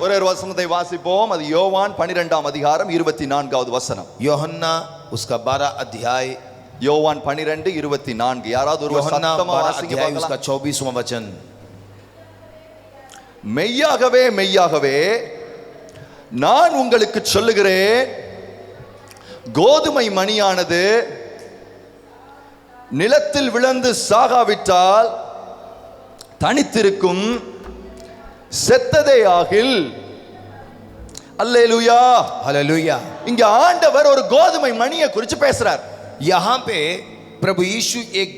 ஒரே ஒரு வசனத்தை வாசிப்போம். அது யோவான் 12ஆம் அதிகாரம் 24வது வசனம். யோहन्ना उसका 12 अध्याय, யோவான் 12:24. யாராவது ஒரு சத்தமா வாசிங்க பார்க்கலாம். उसका 24वां वचन. மெய்யாகவே மெய்யாகவே நான் உங்களுக்கு சொல்லுகிறேன், கோதுமை மணியானது நிலத்தில் விழுந்து சாகாவிட்டால் தனித்திருக்கும், செத்ததே ஆகில். அல்லேலூயா, हालेलुया. இங்க ஆண்டவர் ஒரு கோதுமை மணியை குறித்து பேசுறார். यहाँ पे प्रभु यीशु एक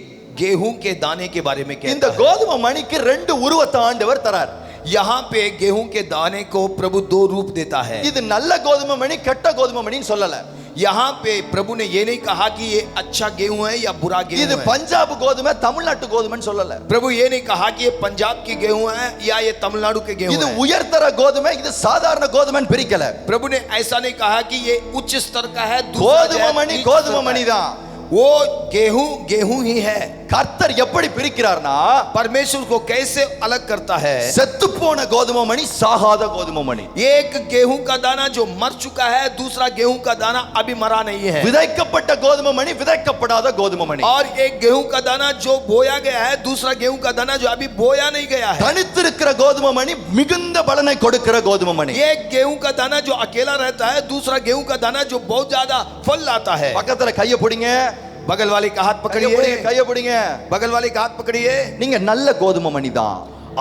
गेहूं के दाने के बारे में कहता இந்த है. கோதுமை மணிக்கு ரெண்டு உருவத்தை ஆண்டவர் தரார். यहाँ पे गेहूं के दाने को प्रभु दो रूप देता है. இது நல்ல கோதுமை மணி கெட்ட கோதுமை மணின்னு சொல்லல. यहाँ पे प्रभु ने ये नहीं कहा कि ये अच्छा गेहूं है या बुरा गेहूं இது है. பஞ்சாப் கோதுமை தமிழ்நாட்டு கோதுமைன்னு சொல்லல. प्रभु ये नहीं कहा कि ये पंजाब की गेहूं है या ये तमिलनाडु के गेहूं இது है. உயர்தர கோதுமை, இது சாதாரண கோதுமைன்னு பிரிக்கல. प्रभु ने ऐसा नहीं कहा कि ये उच्च स्तर का है, கோதுமை மணி கோதுமை மணி தான். वो गेहूं गेहूं ही है. கர்த்தர் எப்படி பிரிக்கிறார்னா, परमेश्वर को कैसे अलग करता है. செத்து போன கோதுமை மணி, சாகாத கோதுமை மணி. एक गेहूं का दाना जो मर चुका है, दूसरा गेहूं का दाना अभी मरा नहीं है. விதைக்கப்பட்ட கோதுமை மணி, விதைக்கப்படாத கோதுமை மணி. और एक गेहूं का दाना जो बोया गया है, दूसरा गेहूं का दाना जो अभी बोया नहीं गया है. தனித்திருக்கிற கோதுமை மணி மிகுந்த பலனை கொடுக்கிற கோதுமை மணி. एक गेहूं का दाना जो अकेला रहता है, दूसरा गेहूं का दाना जो बहुत ज्यादा फल लाता है. பக்கத்துல கைய பிடிங்க, बगल वाले का हाथ पकड़िए, கைய பிடிங்க. बगल वाले का हाथ पकड़िए. நீங்க நல்ல கோதுமை மணி தான்.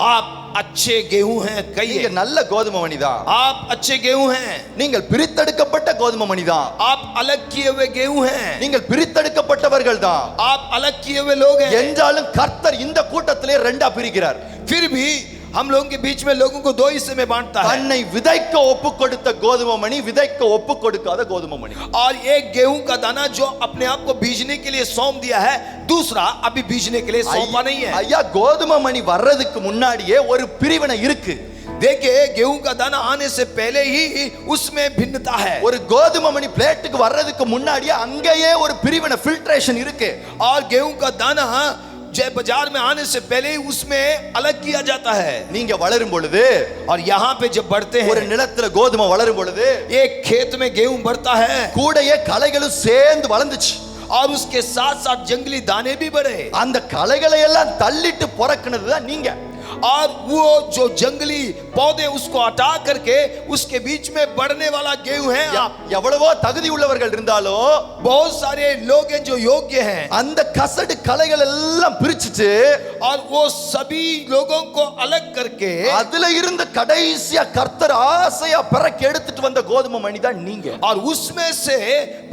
आप अच्छे गेहूं हैं. நீங்க कहिए நல்ல கோதுமை மணி தான். आप अच्छे गेहूं हैं. நீங்கள் பிரித்தெடுக்கப்பட்ட கோதுமை மணி தான். आप अलग किए हुए गेहूं हैं. நீங்கள் பிரித்தெடுக்கப்பட்டவர்கள் தான். आप अलग किए हुए लोग हैं. என்றாலும் கர்த்தர் இந்த கூட்டத்திலே ரெண்டா பிரிக்கிறார். फिर भी हम लोगों के बीच में लोगों को दो हिस्से में बांटता है. தன்னை விதைக்க ஒப்பு கொடுத்த கோதுமை மணி, விதைக்க ஒப்பு கொடுக்காத கோதுமை மணி. और एक गेहूं का दाना जो अपने आप को बीजने के लिए सौंप दिया है, दूसरा अभी बीजने के लिए सौंपा नहीं है. ஐயா, கோதுமை மணி வர்றதுக்கு முன்னாடியே ஒரு பிரிவினை இருக்கு. देखिए, गेहूं का दाना आने से पहले ही उसमें भिन्नता है. ஒரு கோதுமை மணி பிளேட்டுக்கு வர்றதுக்கு முன்னாடியே அங்கேயே ஒரு பிரிவினை, ஃபில்ட்ரேஷன் இருக்கு. और गेहूं का दाना जय बाजार में आने से पहले ही उसमें अलग किया जाता है. நீங்க வளரும் பொழுது, और यहाँ पे जब बढ़ते ஒரு हैं, நிலத்துல கோதுமை வளரும் பொழுது एक खेत में गेहूं बढ़ता है கூடயே களைகளும் சேர்ந்து வளர்ந்துச்சு. और उसके साथ साथ जंगली दाने भी बढ़े. அந்த களைகளை எல்லாம் தள்ளிட்டு பிறக்குனதுதான் நீங்க. और वो जो जंगली पौधे उसको हटा करके उसके बीच में बढ़ने वाला गेहूं है आप. எவ்வளவோ தகுதி உள்ளவர்கள் இருந்தாலும் बहुत सारे लोग हैं जो योग्य हैं, அந்த கசடு களைகள் எல்லாம் பிரிச்சுட்டு और वो सभी लोगों को अलग करके அதுல இருந்து கடைசியா கர்த்தர் ஆசையா பிறக்க எடுத்துட்டு வந்த கோதுமை மணி தான் நீங்க. और उसमें से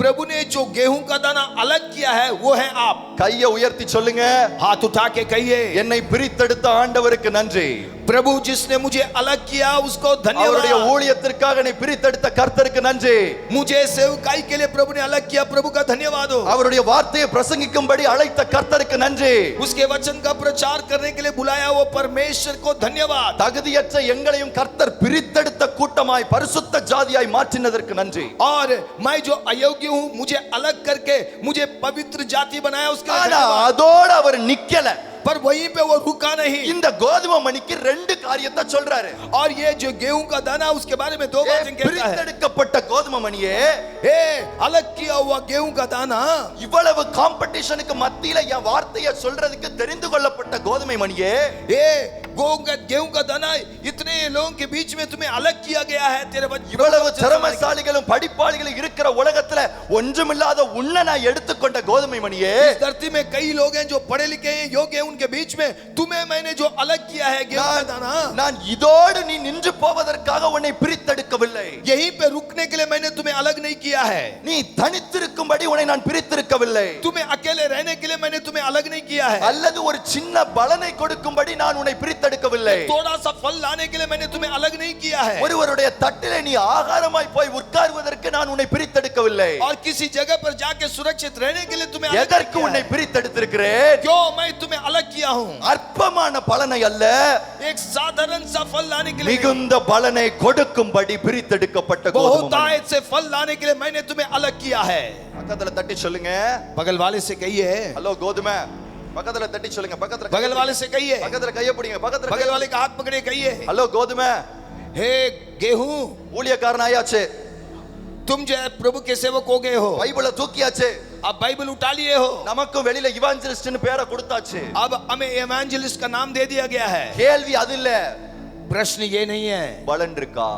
प्रभु ने जो गेहूं का दाना अलग किया है वो है आप. கைய உயர்த்தி சொல்லுங்க, हाथ उठा के कहिए, என்னை பிரித்தெடுத்த ஆண்டவருக்கு நன்றி. प्रभु जिसने मुझे अलग किया उसको அவருடைய धन्यवाद. ஊழியத்திற்காக என்னை பிரித்தெடுத்த கர்த்தருக்கு நன்றி. मुझे सेवकाई के लिए प्रभु ने अलग किया, प्रभु का धन्यवाद हो. அவருடைய வார்த்தையை பிரசங்கிக்கும்படி அழைத்த கர்த்தருக்கு நன்றி. उसके वचन का प्रचार करने के लिए बुलाया वो परमेश्वर को धन्यवाद. தகுதியற்ற எங்களையும் கர்த்தர் பிரித்தெடுத்த கூட்டமாய் பரிசுத்த ஜாதியாய் மாற்றினதற்கு நன்றி. और मैं जो अयोग्य हूं मुझे अलग करके मुझे पवित्र जाति बनाया उसके लिए ஆனா धन्यवाद. அதோட அவர் நிக்கல. पर वहीं पे वो रुका नहीं. இந்த கோதுமை மணிக்கு ரெண்டு காரியத்தை சொல்றாரு. और ये जो गेहूं का दाना उसके बारे में दो बातें कहता है. பிரித்தெடுக்கப்பட்ட கோதுமை மணியே, ए अलग किया हुआ गेहूं का दाना, இவ்வளவு காம்படிஷனுக்கு மத்தியில என் வார்த்தையை சொல்றதுக்கு தெரிந்து கொள்ளப்பட்ட கோதுமை மணியே, ए गेहूं का दाना, इतने लोगों के बीच में तुम्हें अलग किया गया है. तेरे இவ்வளவு திறமைசாலிகளும் படிப்பாளிகளும் இருக்கிற உலகத்துல ஒன்றுமில்லாத உன்னை நான் எடுத்துக்கொண்ட கோதுமை மணியே, इस धरती में कई लोग हैं जो पढ़े लिखे हैं, योग्य हैं, उनके बीच में तुम्हें मैंने जो अलग किया है गेहूं का दाना, நான் இதோடு நீ நின்று போவதற்காக உன்னை பிரித்தெடுக்கவில்லை. यहीं पे रुकने के लिए मैंने तुम्हें अलग नहीं किया है. நீ தனித்திருக்கும்படி உன்னை நான் பிரித்திருக்கவில்லை. तुम्हें अकेले रहने के लिए मैंने तुम्हें अलग नहीं किया है. அல்லது ஒரு சின்ன பலனை கொடுக்கும்படி நான் உன்னை பிரித்தெடுக்கவில்லை. थोड़ा सा फल लाने के लिए मैंने तुम्हें अलग नहीं किया है. ஒருவருடைய தட்டிலே நீ ஆகாரமாய் போய் உட்கார்வதற்கு நான் உன்னை பிரித்தெடுக்கவில்லை. और किसी जगह पर जाके सुरक्षित रहने के लिए तुम्हें अलग எதற்கு किया உன்னை है. பிரித்தெடுத்திருக்கிறேன்? क्यों मैं तुम्हें अलग किया हूं? அற்பமான பலனை அல்ல, एक साधारण सा फल लाने के लिए, மிகுந்த பலனை கொடுக்கும்படி பிரித்தெடுக்கப்பட்ட கோதுமை மணி. बहुतायत से फल लाने के लिए मैंने तुम्हें अलग किया है. பக்கத்துல தட்டி சொல்லுங்க, बगल वाले से कहिए, ஹலோ கோதுமை. பக்கத்துல தட்டி சொல்லுங்க, பக்கத்துல बगल वाले से कहिए, பக்கத்துல கைய பிடிங்க, பக்கத்துல बगल वाले का हाथ पकड़े कहिए, ஹலோ கோதுமை. हे गेहूं, ஊழியக்காரன் ஆயாச்சு, तुम जो है प्रभु के सेवक हो गए हो, பைபிளை தூக்கியாச்சு, अब बाइबल उठा लिए हो, நமக்கும் வெளியில இவாஞ்சலிஸ்ட்னு பேரை கொடுத்தாச்சு. अब हमें इवेंजलिस्ट का नाम दे दिया गया है. கேள்வி அது இல்ல, प्रश्न ये नहीं है பலன் இருக்கா?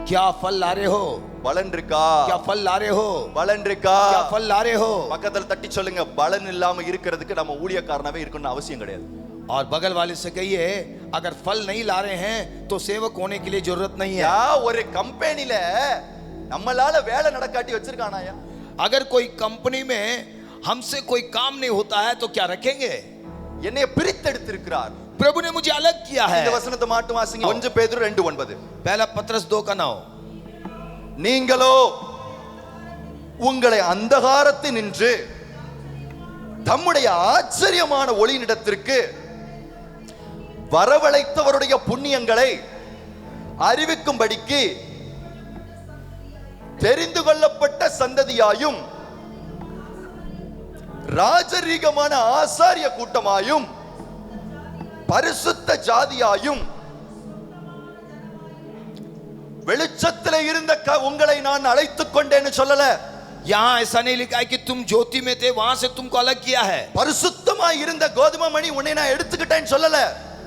क्या फल ला रहे हो, பலன் இருக்கா? क्या फल ला रहे हो, பலன் இருக்கா? क्या फल ला रहे हो. பக்கத்துல தட்டி சொல்லுங்க, பலன் இல்லாம இருக்கிறதுக்கு நம்ம ஊழியக்காரனாவே இருக்கணும்னு அவசியம் கிடையாது. और बगल वाले से कहिए, अगर फल नहीं ला रहे हैं तो सेवक होने के लिए जरूरत नहीं है. ஒரு கம்பெனில நம்மளால வேலை நடக்காட்டி வச்சிருக்கானாயா? अगर कोई कंपनी में हमसे कोई काम नहीं होता है तो क्या रखेंगे. என்னைய பிரித்தெடுத்திருக்கிறார். प्रभु ने मुझे अलग किया है. இந்த வசனத்தை மாட்டு வாசிங்க. 1 பேதுரு 2:9. पहला पत्रस 2:9. நீங்களோ உங்களை அந்தகாரத்தினின்று தம்முடைய ஆச்சரியமான ஒளியினிடத்திற்கு வரவழைத்தவருடைய புண்ணியங்களை அறிவிக்கும்படிக்கு தெரிந்து கொள்ளப்பட்ட சந்ததியாயும் ராஜரீகமான ஆசாரிய கூட்டமாயும் பரிசுத்த ஜாதியாயும் வெளிச்சத்தில் இருந்த உங்களை நான் அழைத்துக் கொண்டேன்னு சொல்லல. यहाँ ऐसा नहीं लिखा है कि तुम ज्योति में थे वहां से तुमको अलग किया है. பரிசுத்தமாய் இருந்த கோதுமை மணி உன்னை நான் எடுத்துக்கிட்டேன்னு சொல்லல.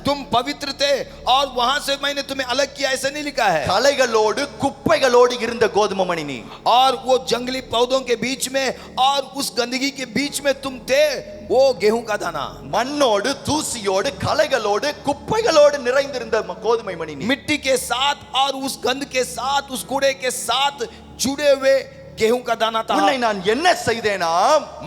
तुम पवित्र थे और वहां से मैंने तुम्हें अलग किया, ऐसा नहीं लिखा है. களைகளோடு குப்பைகளோடு இருந்த கோதுமை மணி நீ, और वो जंगली पौधों के बीच में और उस गंदगी के बीच में तुम थे वो गेहूं का दाना. மண்ணோடு தூசியோடு களைகளோடு குப்பைகளோடு நிறைந்திருந்த கோதுமை மணி நீ. मिट्टी के साथ और उस गंद के साथ उस कूड़े के साथ जुड़े हुए गेहूं का दाना था. உன்னை நான் என்ன செய்தேனா,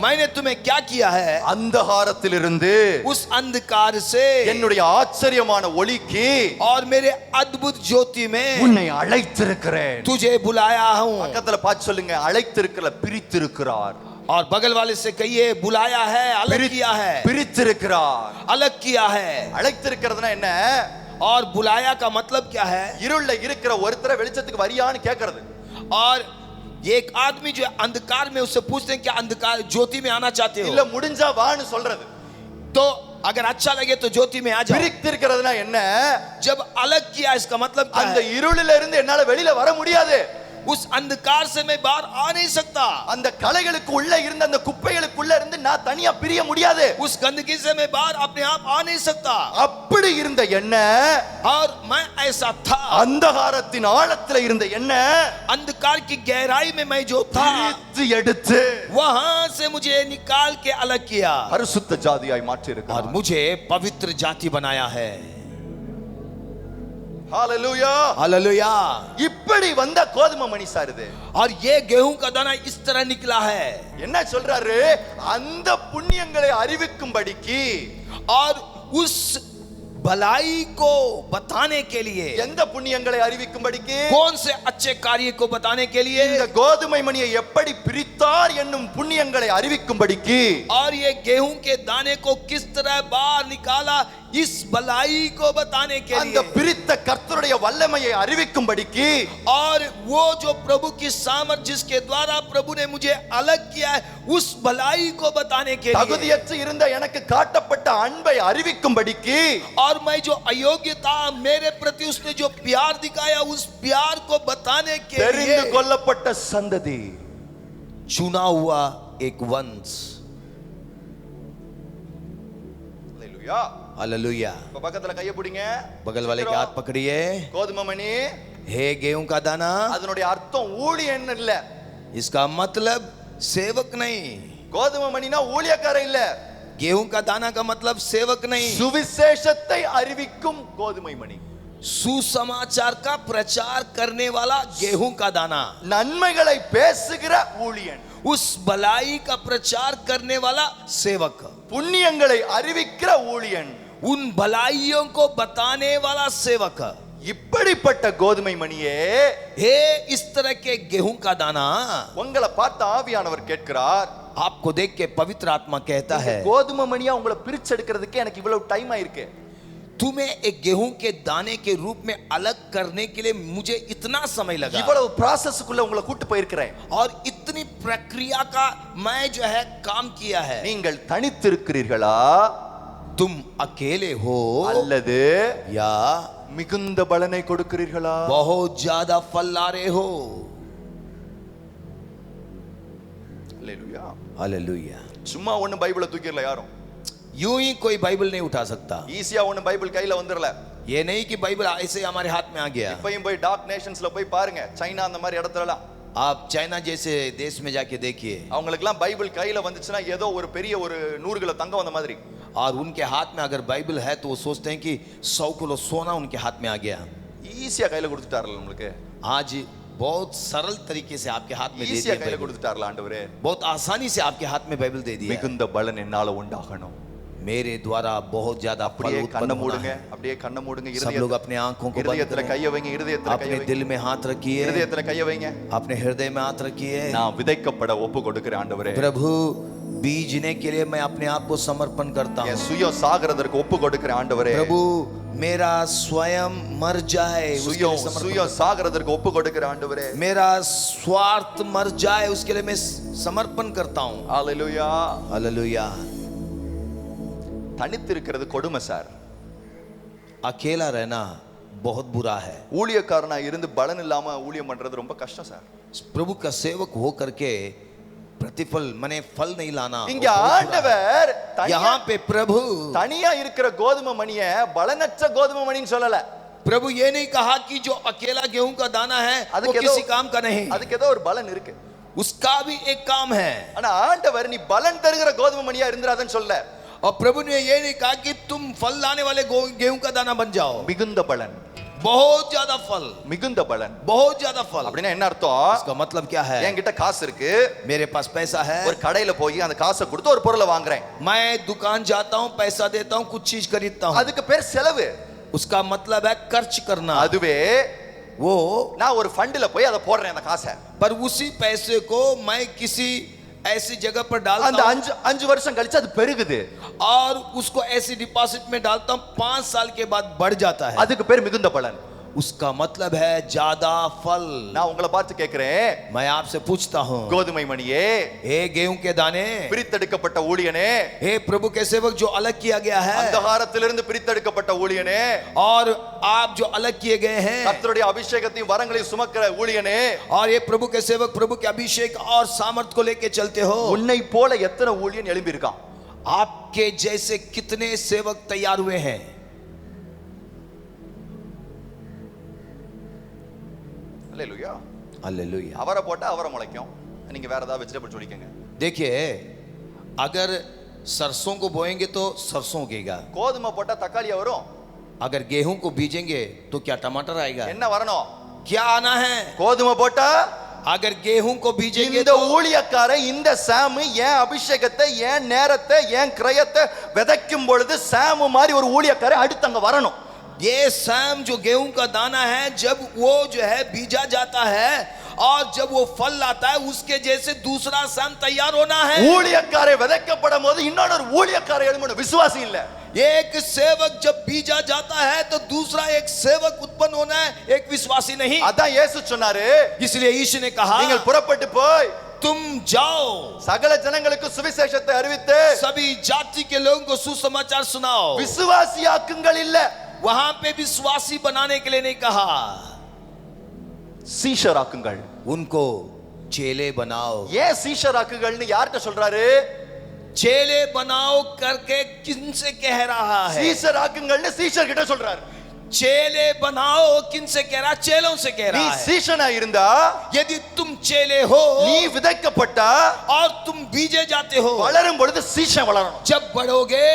मैंने तुम्हें क्या किया है, அந்தகாரத்திலிருந்து उस अंधकार से என்னுடைய ஆச்சரியமான ஒளிக்கு और मेरे अद्भुत ज्योति में உன்னை அழைத்திருக்கிறேன். तुझे बुलाया हूं. பக்கத்துல பார்த்து சொல்லுங்க, அழைத்திருக்கிற பிரித்திருக்கிறார். और बगल वाले से कहिए, बुलाया है, अलग किया है, பிரித்திருக்கிறார். अलग किया है. அழைத்திருக்கிறதுனா என்ன? और बुलाया का मतलब क्या है, இருள்ல இருக்கிற ஒருத்தரை வெளிச்சத்துக்கு வரியான்னு கேட்கிறது. और एक आदमी जो अंधकार में उससे पूछते हैं क्या अंधकार ज्योति में आना चाहते हो, இல்ல முடிஞ்சா வான்னு சொல்றது. तो अगर अच्छा लगे तो ज्योति में आ जाओ. பிரித்திருக்கிறதுனா என்ன? जब अलग किया इसका मतलब क्या அந்த है, இருளில இருந்து என்னால வெளியில வர முடியாது. उस अंधकार से मैं बाहर आ नहीं सकता. அந்த களைகளுக்கு உள்ள இருந்த அந்த குப்பைகளுக்குள்ள இருந்து நான் தனியா பிரிய முடியாது. उस गंदगी से मैं बाहर अपने आप आ नहीं सकता. அப்படி இருந்த என்ன, और मैं ऐसा था, அந்தகாரத்தின் ஆழத்துல இருந்த என்ன अंधकार की गहराई में मैं जो था பிரித்து எடுத்து वहां से मुझे निकाल के अलग किया பரிசுத்த ஜாதியாய் மாற்றி और இருக்கிறார். मुझे पवित्र जाति बनाया है. ஹalleluya. हालेलुया. இப்படி வந்த கோதுமை மணி சாருது. और ये गेहूं का दाना इस तरह निकला है. என்ன சொல்றாரு? அந்த புண்ணியங்களை அறிவிக்கும்படிக்கு, और उस भलाई को बताने के लिए, எந்த புண்ணியங்களை அறிவிக்கும்படிக்கு? कौन से अच्छे कार्य को बताने के लिए, இந்த கோதுமை மணியை எப்படி பிரித்தார் என்னும் புண்ணியங்களை அறிவிக்கும்படிக்கு, और ये गेहूं के दाने को किस तरह बाहर निकाला इस भलाई को बताने के அந்த लिए, பிரித்த கர்த்தருடைய வல்லமையை அறிவிக்கும்படிக்கு, और वो जो प्रभु की सामर्थ जिसके द्वारा प्रभु ने मुझे अलग किया है उस भलाई को बताने के लिए, தகுதியற்று இருந்த எனக்கு காட்டப்பட்ட அன்பை அறிவிக்கும்படிக்கு, और मैं जो अयोग्य था मेरे प्रति उसने जो प्यार दिखाया उस प्यार को बताने के தெரிந்து लिए, கொள்ளப்பட்ட சந்ததி, चुना हुआ एक वंश. அல்லேலூயா. हालेलुया. இப்ப பக்கத்துல கைய பிடிங்க. बगल वाले के हाथ पकड़िए. கோதுமை மணி, हे गेहूं का दाना, அதனுடைய அர்த்தம் ஊழியன் இல்ல. इसका मतलब सेवक नहीं. கோதுமை மணினா ஊழியக்காரன் இல்ல. गेहूं का दाना का मतलब सेवक नहीं. சுவிசேஷத்தை அறிவிக்கும் கோதுமை மணி, सुसमाचार का प्रचार करने वाला गेहूं का दाना, நன்மைகளை பேசுகிற ஊழியன், उस भलाई का प्रचार करने वाला सेवक, புண்ணியங்களை அறிவிக்கிற ஊழியன், उन भलाइयों को बताने वाला सेवक. இப்படிப்பட்ட கோதுமை மணியே, हे इस तरह के गेहूं का दाना, உங்களை பார்த்து ஆவியானவர் கேட்கிறார், आपको देख के पवित्र आत्मा कहता है, கோதுமை மணியா உங்களை பிரிச்செடுக்கிறதுக்கு எனக்கு இவ்வளவு டைம் ஆயிருக்கு. तुम्हें एक गेहूं के दाने के रूप में अलग करने के लिए मुझे इतना समय लगा, இவ்வளவு ப்ராசஸ்க்குள்ள உங்களை கூட்டி போயிருக்கிறேன். और इतनी प्रक्रिया का मैं जो है काम किया है. நீங்கள் தனித்திருக்கிறீர்களா तुम अकेले हो அல்லது या மிகுந்த பலனை கொடுக்கிறீர்களா? बहुत ज्यादा फल ला रहे हो? அல்லேலூயா. हालेलुया। சும்மா ஒண்ணு பைபிளை தூக்கிரல யாரும். यूं ही कोई बाइबल नहीं उठा सकता। ஈஸியா ஒண்ணு பைபிள் கையில வந்துறல. ये नहीं कि बाइबल ऐसे हमारे हाथ में आ गया। இப்பயும் போய் டார்க் நேஷன்ஸ்ல போய் பாருங்க, சைனா அந்த மாதிரி இடத்துலலாம் आप चाइना जैसे देश में जाके देखिए, அவங்களுக்குலாம் பைபிள் கையில வந்துச்சுன்னா ஏதோ ஒரு பெரிய ஒரு 100 கிலோ தங்கம் வந்த மாதிரி. और उनके हाथ में अगर बाइबल है तो वो सोचते हैं कि 100 किलो सोना उनके हाथ में आ गया। ஈஸியா கையில கொடுத்துட்டாரல உங்களுக்கு. आज बहुत सरल तरीके से आपके हाथ में दे ஈஸியா दिया கையில बाइबल। கொடுத்துட்டாரல ஆண்டவரே. बहुत आसानी से आपके हाथ में बाइबल दे दिया। மிகுந்த பலன் என்னால உண்டாகணும். मेरे द्वारा बहुत ज्यादा फल அப்படியே उत्पन्न கண்ணை होना மூடுங்க, है। அப்படியே கண்ணை மூடுங்க. सब लोग अपने आंखों को बंद இதயத்துல करें, கைய வைங்க, இதயத்துல கைய अपने வைங்க, दिल में हाथ रखिए, இதயத்துல கைய வைங்க. अपने हृदय में हाथ रखिए। நான் விதைக்கப்பட ஒப்பு கொடுக்கிறேன் ஆண்டவரே. प्रभु, बीजने के लिए मैं अपने आप को समर्पण करता என் हूँ। சுயம் சாகிறதற்கு ஒப்பு கொடுக்கிறேன் ஆண்டவரே. प्रभु, मेरा स्वयं मर जाए उसके लिए சுயம் समर्पण சுயம் சாகிறதற்கு ஒப்பு கொடுக்கிறேன் ஆண்டவரே. मेरा स्वार्थ मर जाए उसके लिए मैं समर्पण करता हूँ। ஹalleluya. हालेलुया। தனித்து இருக்கிறது கொடுமை சார். अकेला रहना बहुत बुरा है। ஊழியக்காரனா இருந்து பலன் இல்லாம ஊழியம் பண்றது ரொம்ப கஷ்டம் சார். प्रभु का सेवक हो करके प्रतिफल माने फल नहीं लाना இங்க वो बहुत बुरा है। ஆண்டவர் यहाँ पे प्रभु தனியா இருக்கிற கோதுமை மணிய பலனற்ற கோதுமை மணின்னு சொல்லல. प्रभु ये नहीं कहा कि जो अकेला गेहूं का दाना है वो அதுக்கு किसी काम का नहीं, அதுக்கு ஏதோ ஒரு பலன் இருக்கு. उसका भी एक काम है। ஆனா ஆண்டவர் நீ பலன் தருகிற கோதுமை மணியா இருந்திராதன்னு சொல்ல. और प्रभु ने ये नहीं कहा कि तुम फल लाने वाले गेहूं का दाना बन जाओ। மிகுந்த பலன், बहुत ज्यादा फल, மிகுந்த பலன். बहुत ज्यादा फल। அப்படின்னா என்ன அர்த்தம்? इसका मतलब क्या है? என்கிட்ட காசு இருக்கு, मेरे पास पैसा है, ஒரு கடையில போய் அந்த காசை கொடுத்து ஒரு பொருளை வாங்குறேன். मैं दुकान जाता हूँ, पैसा देता हूँ, कुछ चीज खरीदता हूँ, அதுக்கு பேர் செலவு. उसका मतलब है खर्च करना। அதுவே वो நான் ஒரு ஃபண்டில போய் அதை போடுறேன் அந்த காசை. पर उसी पैसे को मैं किसी ऐसी जगह पर அந்த डालता हूँ 5 வருஷம் கழிச்சு அது பெருகுது. और उसको ऐसी डिपॉजिट में डालता हूँ, 5 साल के बाद बढ़ जाता है। அதுக்கு பேர் மிகுந்த பலன். उसका मतलब है ज्यादा फल। நான் உங்களை பார்த்து கேக்குறேன், मैं आपसे पूछता हूँ, கோதுமை மணியே, हे गेहूं के दाने, பிரித்தெடுக்கப்பட்ட ஊழியனே, हे प्रभु के सेवक जो अलग किया गया है, அந்தகாரத்திலிருந்து பிரித்தெடுக்கப்பட்ட ஊழியனே, और आप जो अलग किए गए हैं, கர்த்தருடைய அபிஷேகத்தையும் வரங்களையும் சுமக்கிற ஊழியனே, और ये प्रभु के सेवक प्रभु के अभिषेक और सामर्थ को लेके चलते हो, உன்னை போல எத்தனை ஊழியன் எழும்பி இருக்கான்? आपके जैसे कितने सेवक तैयार हुए हैं? அல்லேலூயா. हालेलुया। அவரை போட்டா அவரை முளைக்கும். நீங்க வேற ஏதாவது வெஜிடபிள் சொல்லிக்கங்க. देखिए, अगर सरसों को बोएंगे तो सरसों उगेगा, கோதுமை போட்டா தக்காளியா வரும். अगर गेहूं को बीजेंगे तो क्या टमाटर आएगा? என்ன வரணும்? क्या आना है? கோதுமை போட்டா अगर गेहूं को बीजेंगे இந்த तो ஊழியக்கார இந்த சாமு ஏன் அபிஷேகத்தை ஏன் நேரத்தை ஏன் கிரயத்தை விதைக்கும் பொழுது சாமு மாதிரி ஒரு ஊழியக்கார அடுத்து அங்க வரணும். ये सैम जो गेहूं का दाना है, जब वो जो है बीजा जाता है और जब वो फल लाता है, उसके जैसे दूसरा सैम तैयार होना है। ஊழியக்காரை விதைக்கப்படும் போது இன்னொரு ஊழியக்கார எழும்பணும். விசுவாசி இல்ல. एक सेवक जब बीजा जाता है तो दूसरा एक सेवक उत्पन्न होना है, एक विश्वासी नहीं। அதான் இயேசு சொன்னாரு, इसलिए यीशु ने कहा, நீங்கள் புறப்பட்டு போய் तुम जाओ, சகல ஜனங்களுக்கு சுவிசேஷத்தை அறிவித்து सभी जाति के लोगों को सुसमाचार सुनाओ। விசுவாசியாக்குங்கள் இல்ல, वहां पे विश्वासी बनाने के लिए नहीं कहा, சீஷராக்குங்கள். उनको चेले बनाओ। ஏன் சீஷராக்குகள்னு யார்கிட்ட சொல்றாரு? चेले बनाओ करके किनसे कह रहा है? சீஷராக்குங்கள்னு சீஷர் கிட்ட சொல்றாரு. चेले बनाओ किनसे कह रहा? चेलों से कह நீ रहा है। சீஷனா இருந்தா, यदि तुम चेले हो நீ விதைக்கப்பட்டா, और तुम बीजे जाते हो, வளரும் பொழுது சீஷன் வளரணும். जब बढ़ोगे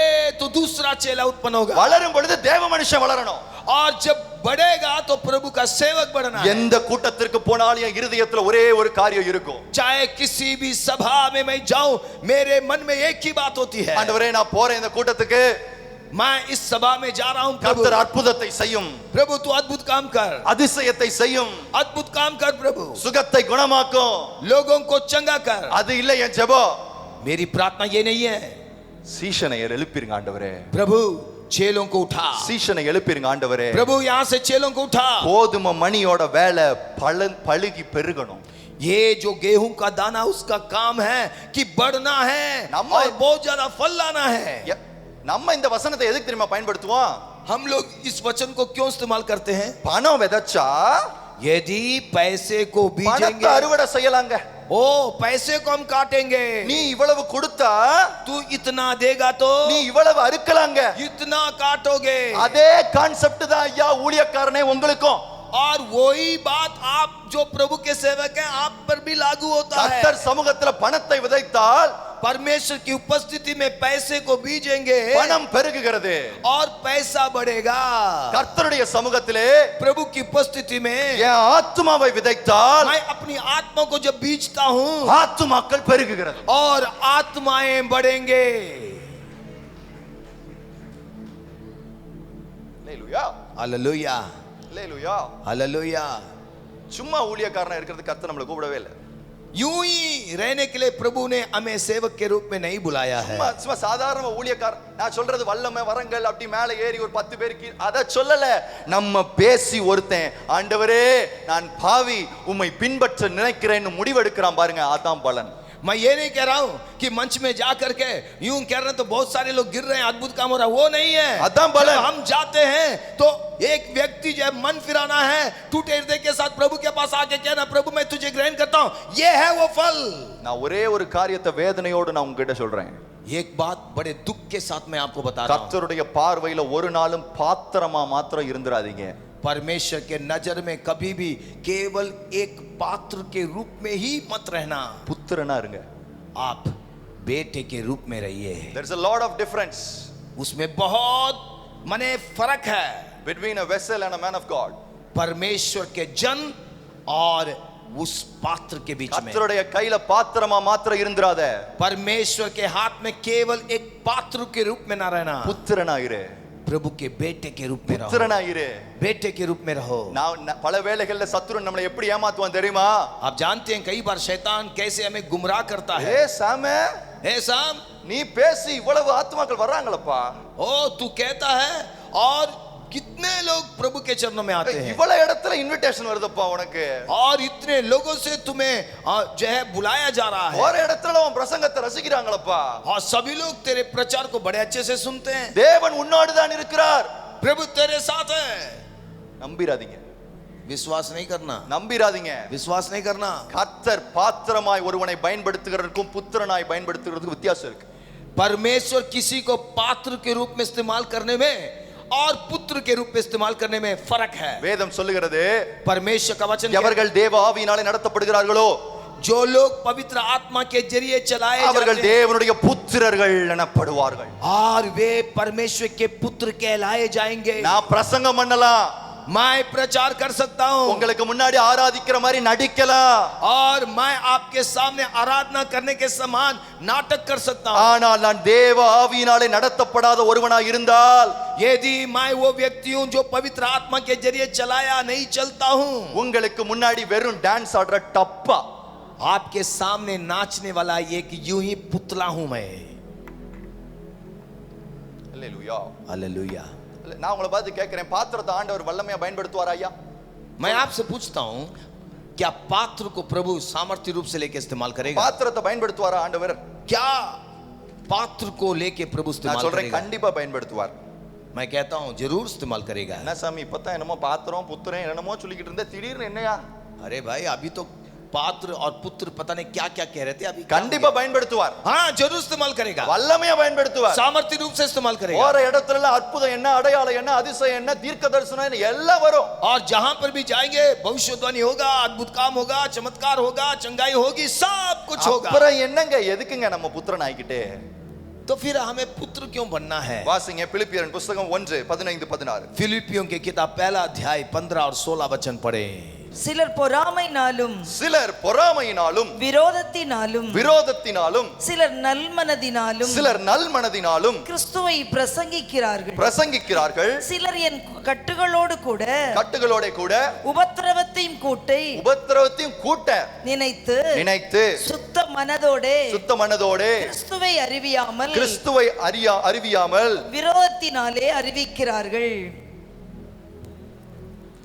तो दूसरा चेला उत्पन्न होगा, வளரும் பொழுது தேவ மனுஷன் வளரணும். और जब बढ़ेगा तो प्रभु का सेवक बढ़ना है। எந்த கூட்டத்திற்கு போனாலும் என் இருதயத்துல ஒரே ஒரு காரியம் இருக்கும். चाहे किसी भी सभा में मैं जाऊं, मेरे मन में एक ही बात होती है, ஆண்டவரே நான் போறேன் இந்த கூட்டத்துக்கு, मैं इस सभा में जा रहा हूं प्रभु, கர்த்தர் அற்புதத்தை செய்யும், प्रभु तू अद्भुत काम कर, அதிசயத்தை செய்யும், अद्भुत काम कर प्रभु, சுகத்தை குணமாக்கும். लोगों को चंगा कर। அது இல்ல என் ஜெபம். मेरी प्रार्थना ये नहीं है, சீஷனை எழுப்பிருங்க ஆண்டவரே, प्रभु चेलों को उठा, சீஷனை எழுப்பிருங்க ஆண்டவரே. प्रभु यहाँ से चेलों को उठा। கோதுமை மணியோட வேலை பழுகி பெருகணும். ये जो गेहूं का दाना उसका काम है कि बढ़ना है நம்ம- और बहुत ज्यादा फल लाना है। நம்ம இந்த வசனத்தை எதுக்கு தெரியுமா பயன்படுத்துவோம்? हम लोग इस वचन को क्यों इस्तेमाल करते हैं? பணம் விதைச்சா यदि पैसे को பணத்தை बीजेंगे, அறுவடை செய்யலாங்க. ओ पैसे को हम काटेंगे, நீ இவ்வளவு கொடுத்தா तू इतना देगा तो நீ இவ்வளவு அறுக்கலாங்க. इतना काटोगे। அதே கான்செப்ட் தான் ஐயா ஊழியக்காரனே உங்களுக்கும். और वही बात आप जो प्रभु के सेवक हैं आप पर भी लागू होता है। கர்த்தர் சமூகத்துல பணத்தை விதைத்தால் परमेश्वर की उपस्थिति में पैसे को बीजेंगे பணம் பெருகுகிறது. और पैसा बढ़ेगा। கர்த்தருடைய சமூகத்திலே प्रभु की उपस्थिति में என் ஆத்துமாவை விதைத்தால் मैं अपनी आत्मा को जब बीजता हूँ ஆத்துமாக்கள் பெருகுகிறது. और आत्माएं बढ़ेंगे। அல்லேலூயா, हालेलुया, அல்லேலூயா. हालेलुया। சும்மா ஊழியக்காரனா இருக்கிறது கர்த்தர் நம்மளை கூப்பிடவே இல்லை. यूं ही रहने के लिए प्रभु ने हमें सेवक के रूप में नहीं बुलाया है। சும்மா சும்மா சாதாரண ஊழியக்கார நான் சொல்றது வல்லமை வரங்கள் அப்படி மேல ஏறி ஒரு 10 பேருக்கு அத சொல்லல. நம்ம பேசி ஒருத்தன் ஆண்டவரே நான் பாவி உம்மை பின்பற்ற நினைக்கிறேன்னு முடிவெடுக்கிறான் பாருங்க, அதான் பலன். मैं ये नहीं कह रहा हूं कि मंच में जा करके यूं कह रहे हैं तो बहुत सारे लोग गिर रहे हैं, अद्भुत काम हो रहा है, वो नहीं है। अदम बलन। जब हम जाते हैं तो एक व्यक्ति जो है मन फिराना है, टूटे हृदय के साथ प्रभु के पास आके कहना प्रभु मैं तुझे ग्रहण करता हूं, ये है वो फल। நான் ஒரே ஒரு காரியத்தை வேதனையோடு நான் உங்ககிட்ட சொல்றேன். एक बात बड़े दुख के साथ मैं आपको बता रहा हूं, கர்த்தருடைய பார்வையில ஒரு நாளும் பாத்திரமா மாத்திரம் இருந்துராதீங்க. परमेश्वर के नजर में कभी भी केवल एक पात्र के रूप में ही मत रहना, புத்திரனா இருங்க. आप बेटे के रूप में रहिए। There is a lot of difference उसमें बहुत माने फर्क है between a vessel and a man of God. परमेश्वर के जन और उस पात्र के बीच में। கர்த்தருடைய கையில பாத்திரமா மாத்திரம் இருந்துராத. परमेश्वर के हाथ में केवल एक पात्र के रूप में ना रहना, புத்திரனா இரு. प्रभु के बेटे के रूप में रहो, புத்திரனா இரு. बेटे के रूप में रहो। நான் பல வேளைகள்ல சத்துரு நம்மளை எப்படி ஏமாத்துவான் தெரியுமா? आप जानते हैं कई बार शैतान कैसे हमें गुमराह करता है। ஏ சாமே हे साम, நீ பேசி இவ்வளவு ஆத்துமாக்கள் வர்றாங்களப்பா, ओ तू कहता है और कितने लोग प्रभु के चरणों में आते हैं, இவ்வளவு இடத்துல இன்விடேஷன் வருதுப்பா உனக்கு, और इतने लोगों से तुम्हें जो है बुलाया जा रहा है, ஒரு இடத்துல உன் பிரசங்கத்தை ரசிக்கிறாங்களப்பா. और सभी लोग तेरे प्रचार को बड़े अच्छे से सुनते हैं। தேவன் உன்னோடு தான் இருக்கிறார். प्रभु तेरे साथ है। நம்பிராதீங்க, विश्वास नहीं करना, நம்பிராதீங்க. विश्वास नहीं करना। கர்த்தர் பாத்திரமாய் ஒருவனை பயன்படுத்துகிறதுக்கும் புத்திரனாய் பயன்படுத்துகிறதுக்கும் வித்தியாசம் இருக்கு. परमेश्वर किसी को पात्र के रूप में इस्तेमाल करने में और पुत्र के रूप में इस्तेमाल करने में फर्क है। வேதம் சொல்லுகிறது, परमेश्वर का वचन எவர்கள் தேவ ஆவியினாலே நடத்தப்படுகிறார்களோ जो लोग पवित्र आत्मा के जरिए चलाए அவர்கள் जाते हैं தேவனுடைய புத்திரர்கள் எனப்படுவார்கள். और वे परमेश्वर के पुत्र कहलाए जाएंगे। நான் பிரசங்கம் பண்ணலாம், मैं प्रचार कर सकता हूँ உங்களுக்கு முன்னாடி ஆராதிக்கிற மாதிரி நடிக்கலாம், और मैं आपके सामने आराधना करने के समान नाटक कर सकता हूँ, ஆனால் நான் தேவ ஆவியினாலே நடத்தப்படாத ஒருவனாய் இருந்தால் यदि मैं वो व्यक्ति हूँ जो पवित्र आत्मा के जरिए चलाया नहीं चलता हूँ, உங்களுக்கு முன்னாடி வெறும் டான்ஸ் ஆடுற டப்பா, आपके सामने नाचने वाला एक यूं ही पुतला हूं मैं। அல்லேலூயா. हालेलुया। நான் உங்களை பார்த்து கேட்கிறேன், பாத்திரத்தை ஆண்டவர் வல்லமையா பயன்படுத்துவாரா ஐயா? मैं आपसे पूछता हूं क्या पात्र को प्रभु सामर्थ्य रूप से लेके इस्तेमाल करेगा? பாத்திரத்தை பயன்படுத்துவாரா ஆண்டவர்? क्या पात्र को लेके प्रभु நான் इस्तेमाल சொல்றேன், करेगा? கண்டிப்பா பயன்படுத்துவார். मैं कहता हूं जरूर इस्तेमाल करेगा। என்ன சாமி இப்பதான் என்னமோ பாத்திரம் புத்திரன் என்னமோ சொல்லிக்கிட்டு இருந்தே திடீர்னு என்னையா? अरे भाई अभी तो पात्र और पुत्र पता नहीं क्या क्या कह रहे थे, अभी கண்டிப்பா பயன்படுத்துவார். हाँ जरूर इस्तेमाल करेगा, வல்லமையா பயன்படுத்துவார். सामर्थ्य रूप से इस्तेमाल करेगा। போற இடத்துல அற்புதம் என்ன, அடையாளம் என்ன, அதிசயம் என்ன, தீர்க்க தரிசனம் என்ன எல்லாம் வரும். और जहां पर भी जाएंगे भविष्यवाणी होगा, अद्भुत काम होगा, चमत्कार होगा, चंगाई होगी, सब कुछ होगा। அப்புறம் என்னங்க எதுக்குங்க நம்ம புத்திரன் ஆகிக்கிட்டே? तो फिर हमें पुत्र क्यों बनना है? வாசிங்க பிலிப்பியரின் புத்தகம் 1:15-16. फिलिपियों की किताब पहला अध्याय 15 और 16 वचन पढ़े। சிலர் பொறாமைனாலும் சிலர் பொறாமையினாலும் விரோதத்தினாலும் சிலர் நல்மனதினாலும் கிறிஸ்துவை பிரசங்கிக்கிறார்கள். சிலர் என் கட்டுகளோடு கூட உபத்திரவத்தையும் கூட்ட நினைத்து சுத்த மனதோடு கிறிஸ்துவை அறிவியாமல் விரோதத்தினாலே அறிவிக்கிறார்கள்.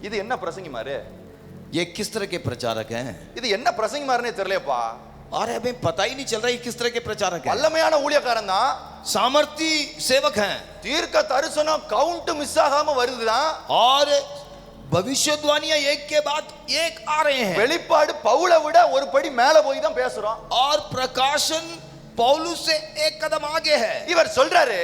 இது என்ன பிரசங்கி மாரு? ये किस तरह के प्रचारक हैं? இது என்ன பிரசங்கி மாருனே தெரியலப்பா. और हमें पता ही नहीं चल रहा है किस तरह के प्रचारक हैं। வல்லமையான ஊழியக்காரன் தான், सामर्थी सेवक हैं தீர்க்க தரிசனம் கவுண்ட் மிஸ் ஆகாம வருதுதான். और भविष्यवाणियां एक के बाद एक आ रहे हैं வெளிப்பாடு பவுலை விட ஒரு படி மேல போய் தான் பேசுறோம். और प्रकाशन पौलुस से एक कदम आगे है இவர் சொல்றாரு,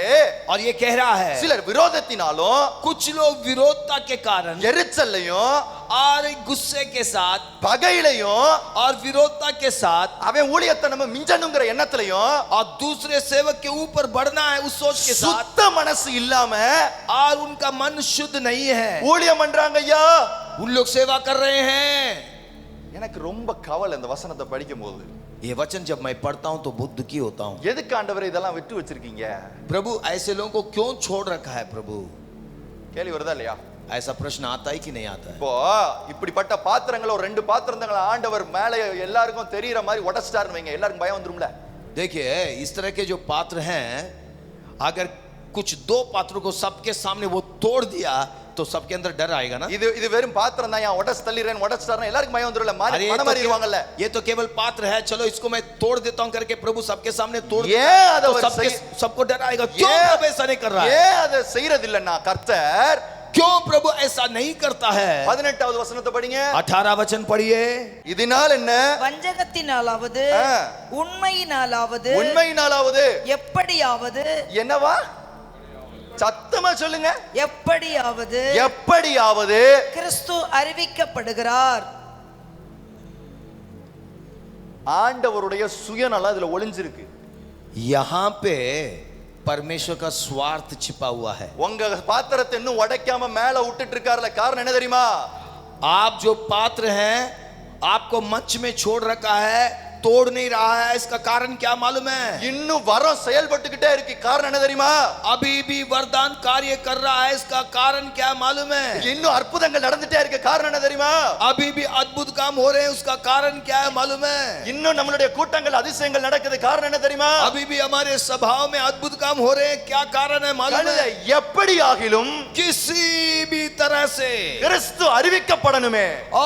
और ये कह रहा है சிலர் விரோதத்தினாலும் कुछ लोग विरोधता के कारण எரிச்சல்லையும் और गुस्से के साथ பகையிலையும் और विरोधता के साथ அவன் ஊழியத்தை நம்ம மிஞ்சணுங்கிற எண்ணத்திலையும் और दूसरे सेवक के ऊपर बढ़ना है उस सोच के साथ சுத்த மனசு இல்லாம और उनका मन शुद्ध नहीं है ஊழியம் பண்றாங்க. ஐயா, उन लोग सेवा कर रहे हैं. எனக்கு ரொம்ப கவலை இந்த வசனத்தை படிக்கும் போது. ये वचन जब मैं पढ़ता हूं तो बहुत दुखी होता हूं. எதுக்கு ஆண்டவரே இதெல்லாம் விட்டு வச்சிருக்கீங்க? प्रभु ऐसे लोगों को क्यों छोड़ रखा है प्रभु? கேள்வி வருதா இல்லையா? ऐसा प्रश्न आता है कि नहीं आता है? இப்போ இப்படிப்பட்ட பாத்திரங்களை ஒரு 2 பாத்திரங்களை ஆண்டவர் மேலே எல்லாருக்கும் தெரியற மாதிரி உடைச்சிட்டாருன்னு வைங்க, எல்லாருக்கும் பயம் வந்துரும்ல. देखिए इस तरह के जो पात्र हैं, अगर कुछ 2 पात्रों को सबके सामने वो तोड़ दिया तो सबके अंदर डर आएगा ना. இது வெறும் பாத்திரம் தான், உடைச்சு தள்ளிறேன் உடைச்சிட்டாருன்னா எல்லாருக்கும் பயம் வந்துரும்ல, अरे மன மாதிரி இருவாங்கல்ல. ये तो केवल पात्र है, चलो इसको मैं तोड़ देता हूं करके प्रभु सबके सामने तोड़ ये देता अदवर तो सबके सही- सबको डर आएगा. क्यों प्रभु ऐसा नहीं कर रहा है? ஏன் அதை செய்யறது இல்லன்னா கர்த்தர்? क्यों प्रभु ऐसा नहीं करता है? 18வது வசனத்தை படிங்க. 18 वचन पढ़िए. இதனால் என்ன? வஞ்சகத்தினாலாவது உண்மையினாலாவது உண்மையினாலாவது எப்படியாவது என்னவா? சத்தமா சொல்லுங்க. எப்படியாவது எப்படியாவது கிறிஸ்து அறிவிக்கப்படுகிறார். ஆண்டவருடைய சுயநலம் இதுல ஒளிஞ்சிருக்கு. यहां पे परमेश्वर का स्वार्थ छिपा हुआ है. உங்க பாத்திரத்தை இன்னும் உடைக்காம மேல விட்டுட்டு இருக்காருல, காரணம் என்ன தெரியுமா? आप जो पात्र हैं आपको मंच में छोड़ रखा है, तोड़ नहीं रहा है, इसका कारण क्या मालूम है? இன்னும் வரம் செயல்பட்டுக்கிட்டே இருக்கு, காரணம் என்ன தெரியுமா? अभी भी वरदान कार्य कर रहा है, इसका कारण क्या मालूम है? இன்னும் அற்புதங்கள் நடந்துட்டே இருக்கு, காரணம் என்ன தெரியுமா? अभी भी अद्भुत काम हो रहे हैं, उसका कारण क्या है मालूम है? இன்னும் நம்மளுடைய கூட்டங்கள் அதிசயங்கள் நடக்குது, காரணம் என்ன தெரியுமா? अभी भी हमारे सभाओं में अद्भुत काम हो रहे हैं, क्या कारण है मालूम है? எப்படி ஆகிலும் किसी भी तरह से கிறிஸ்து அறிவிக்கப்படணுமே. ओ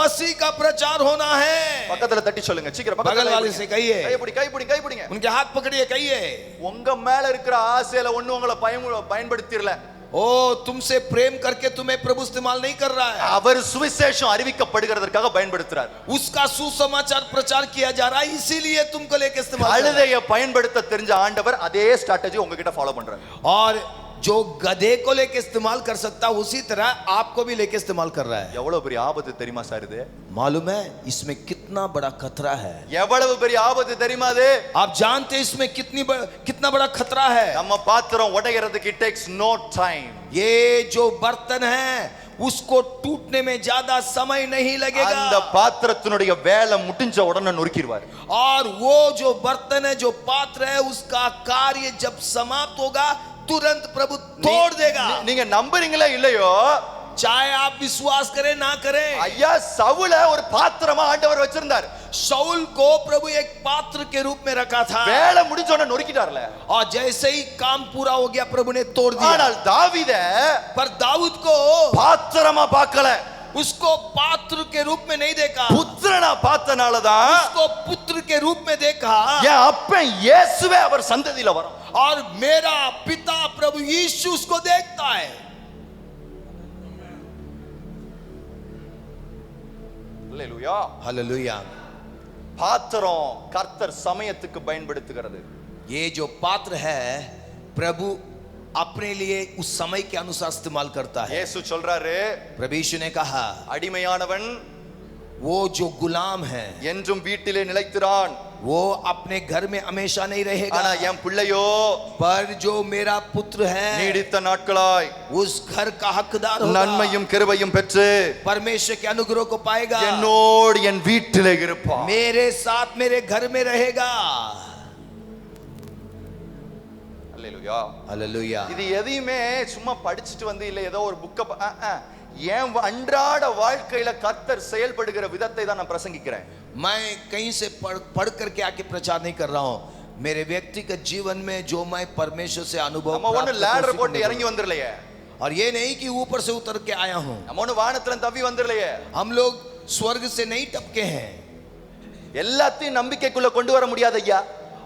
मसीह का प्रचार होना है. பக்கத்துல தட்டி சொல்லுங்க, சீக்கிரம் बगल பக்கத்துல वाले से कहिए, கைப்பிடிங்க. उनके हाथ पकड़िए, कहिए உங்க மேல இருக்கிற ஆசையில ஒண்ணு உங்களை பயன்படுத்திரல. ओ तुमसे प्रेम करके तुम्हें प्रभु इस्तेमाल नहीं कर रहा है. அவர் சுவிசேஷம் அறிவிக்கப்படுகிறதற்காக பயன்படுத்துறார். उसका सुसमाचार प्रचार किया जा रहा है, इसीलिए तुमको लेके इस्तेमाल कर रहा है. அழுதைய பயன்படுத்த தெரிஞ்ச ஆண்டவர் அதே ஸ்ட்ராட்டஜி உங்ககிட்ட ஃபாலோ பண்றாரு. और जो गधे को लेके इस्तेमाल कर सकता उसी तरह आपको भी लेके इस्तेमाल कर रहा है. எவ்வளவு பெரிய ஆபத்து தெரியுமா சார் இது? मालूम है इसमें कितना बड़ा खतरा है? எவ்வளவு பெரிய ஆபத்து தெரியுமா இது? आप जानते हैं इसमें कितना बड़ा खतरा है? நம்ம பாத்திரம் உடைக்கிறதுக்கு it takes no time. ये जो बर्तन है उसको टूटने में ज्यादा समय नहीं लगेगा. அந்த பாத்திரத்தினுடைய வேலை முடிஞ்ச உடனே நொறுக்கிடுவார். और वो जो बर्तन है, जो पात्र है, उसका कार्य जब समाप्त होगा तुरंत प्रभु तोड़ देगा. நீங்க நம்புறீங்களா இல்லையோ, चाहे आप विश्वास करें ना करें, ஐயா சவுல ஒரு பாத்திரமா ஆண்டவர் வச்சிருந்தார். शाऊल को प्रभु एक पात्र के रूप में रखा था. வேலை முடிஞ்ச உடனே நொறுக்கிட்டார்ல. और जैसे ही काम पूरा हो गया प्रभु ने तोड़ दिया. ஆனால் தாவீத पर दाऊद को பாத்திரமா பார்க்கல, उसको पात्र के रूप में नहीं देखा, புத்திரனா பார்த்தனாலதான் उसको पुत्र के रूप में देखा. என் அப்பன் இயேசுவே அவர் சந்ததியில வரும். और मेरा पिता प्रभु यीशु उसको देखता है. அல்லேலூயா. हालेलुया. பாத்திரம் கர்த்தர் சமயத்துக்கு பயன்படுத்துகிறது. ये जो पात्र है प्रभु अपने लिए उस समय के अनुसार इस्तेमाल करता है. இயேசு சொல்றாரு, प्रभु यीशु ने कहा அடிமையானவன் वो जो गुलाम है என்றும் வீட்டிலே நிலைத்திரான், वो अपने घर में हमेशा नहीं रहेगा. ஆனா என் பிள்ளையோ पर जो मेरा पुत्र है நீடித்த நாட்களாய் उस घर का हकदार होगा, நன்மையும் கிருபையும் பெற்று परमेश्वर के अनुग्रह को पाएगा, என்னோடு என் வீட்டிலே இருப்பான். मेरे साथ मेरे घर में रहेगा. அல்லேலூயா. हालेलुया. இது எதையுமே சும்மா படிச்சுட்டு வந்து இல்ல ஏதோ ஒரு புக்க என் அன்றாட வாழ்க்கையில கர்த்தர் செயல்படுகிற விதத்தை தான் நான் பிரசங்கிக்கிறேன். मैं कहीं से पढ़ करके आके प्रचार नहीं कर रहा हूं. मेरे व्यक्तिगत जीवन में जो मैं परमेश्वर से अनुभव நம்ம ஒண்ணு லேடர் போட்டு இறங்கி வந்துறலையே, और ये नहीं कि ऊपर से उतर के आया हूं. நம்ம ஒண்ணு வானத்துல தவி வந்துறலையே, हम लोग स्वर्ग से नहीं टपके हैं. எல்லாத்தையும் நம்பிக்கைக்குள்ள கொண்டு வர முடியாது ஐயா.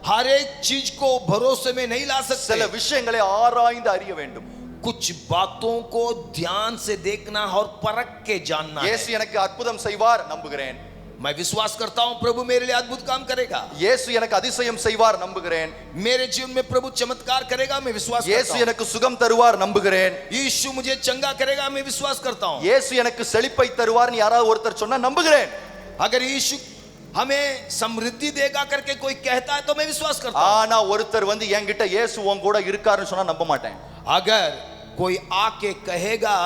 हर एक चीज को भरोसे में नहीं ला சில सकते। விஷயங்களை ஆராய்ந்து அறிய வேண்டும். कुछ बातों को ध्यान से देखना और परख के जानना है। இயேசு எனக்கு அற்புதம் செய்வார் நம்புகிறேன். मैं विश्वास करता हूं प्रभु मेरे लिए अद्भुत काम करेगा। இயேசு எனக்கு அதிசயம் செய்வார் நம்புகிறேன். मेरे जीवन में प्रभु चमत्कार करेगा, मैं विश्वास இயேசு करता हूं। எனக்கு சுகம் தருவார் நம்புகிறேன். यीशु मुझे चंगा करेगा, मैं विश्वास करता हूं। இயேசு எனக்கு செழிப்பை தருவார்னு யாராவது ஒருத்தர் சொன்னா நம்புகிறேன். अगर यीशु हमें समृद्धि देगा करके कोई कहता है तो मैं विश्वास करता हूं। ஆனா ஒருத்தர் வந்து என்கிட்ட இயேசு உன் கூட இருக்காருன்னு சொன்னா நம்ப மாட்டேன். अगर कोई आके कहेगा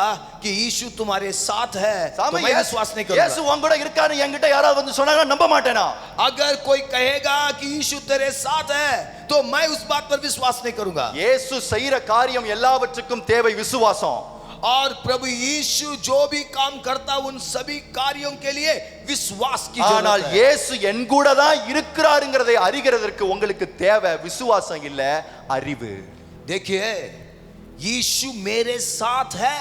कि यीशु तुम्हारे साथ है तो சாமி, मैं विश्वास नहीं இயேசு करूंगा। உன் கூட இருக்காருன்னு என்கிட்ட யாராவது வந்து சொன்னாங்க நம்ப மாட்டேனா. अगर कोई कहेगा कि यीशु तेरे साथ है तो मैं उस बात पर विश्वास नहीं करूंगा। இயேசு செய்யற காரியம் எல்லாவற்றுக்கும் தேவை விசுவாசம். और प्रभु यीशु जो भी काम करता उन सभी कार्यों के लिए विश्वास की ஆனால் जरूरत है। இயேசு என் கூட தான் இருக்கிறாருங்கிறதை அறிகிறதற்கு உங்களுக்கு தேவை விசுவாசம் இல்ல அறிவு. देखिए यीशु मेरे साथ है,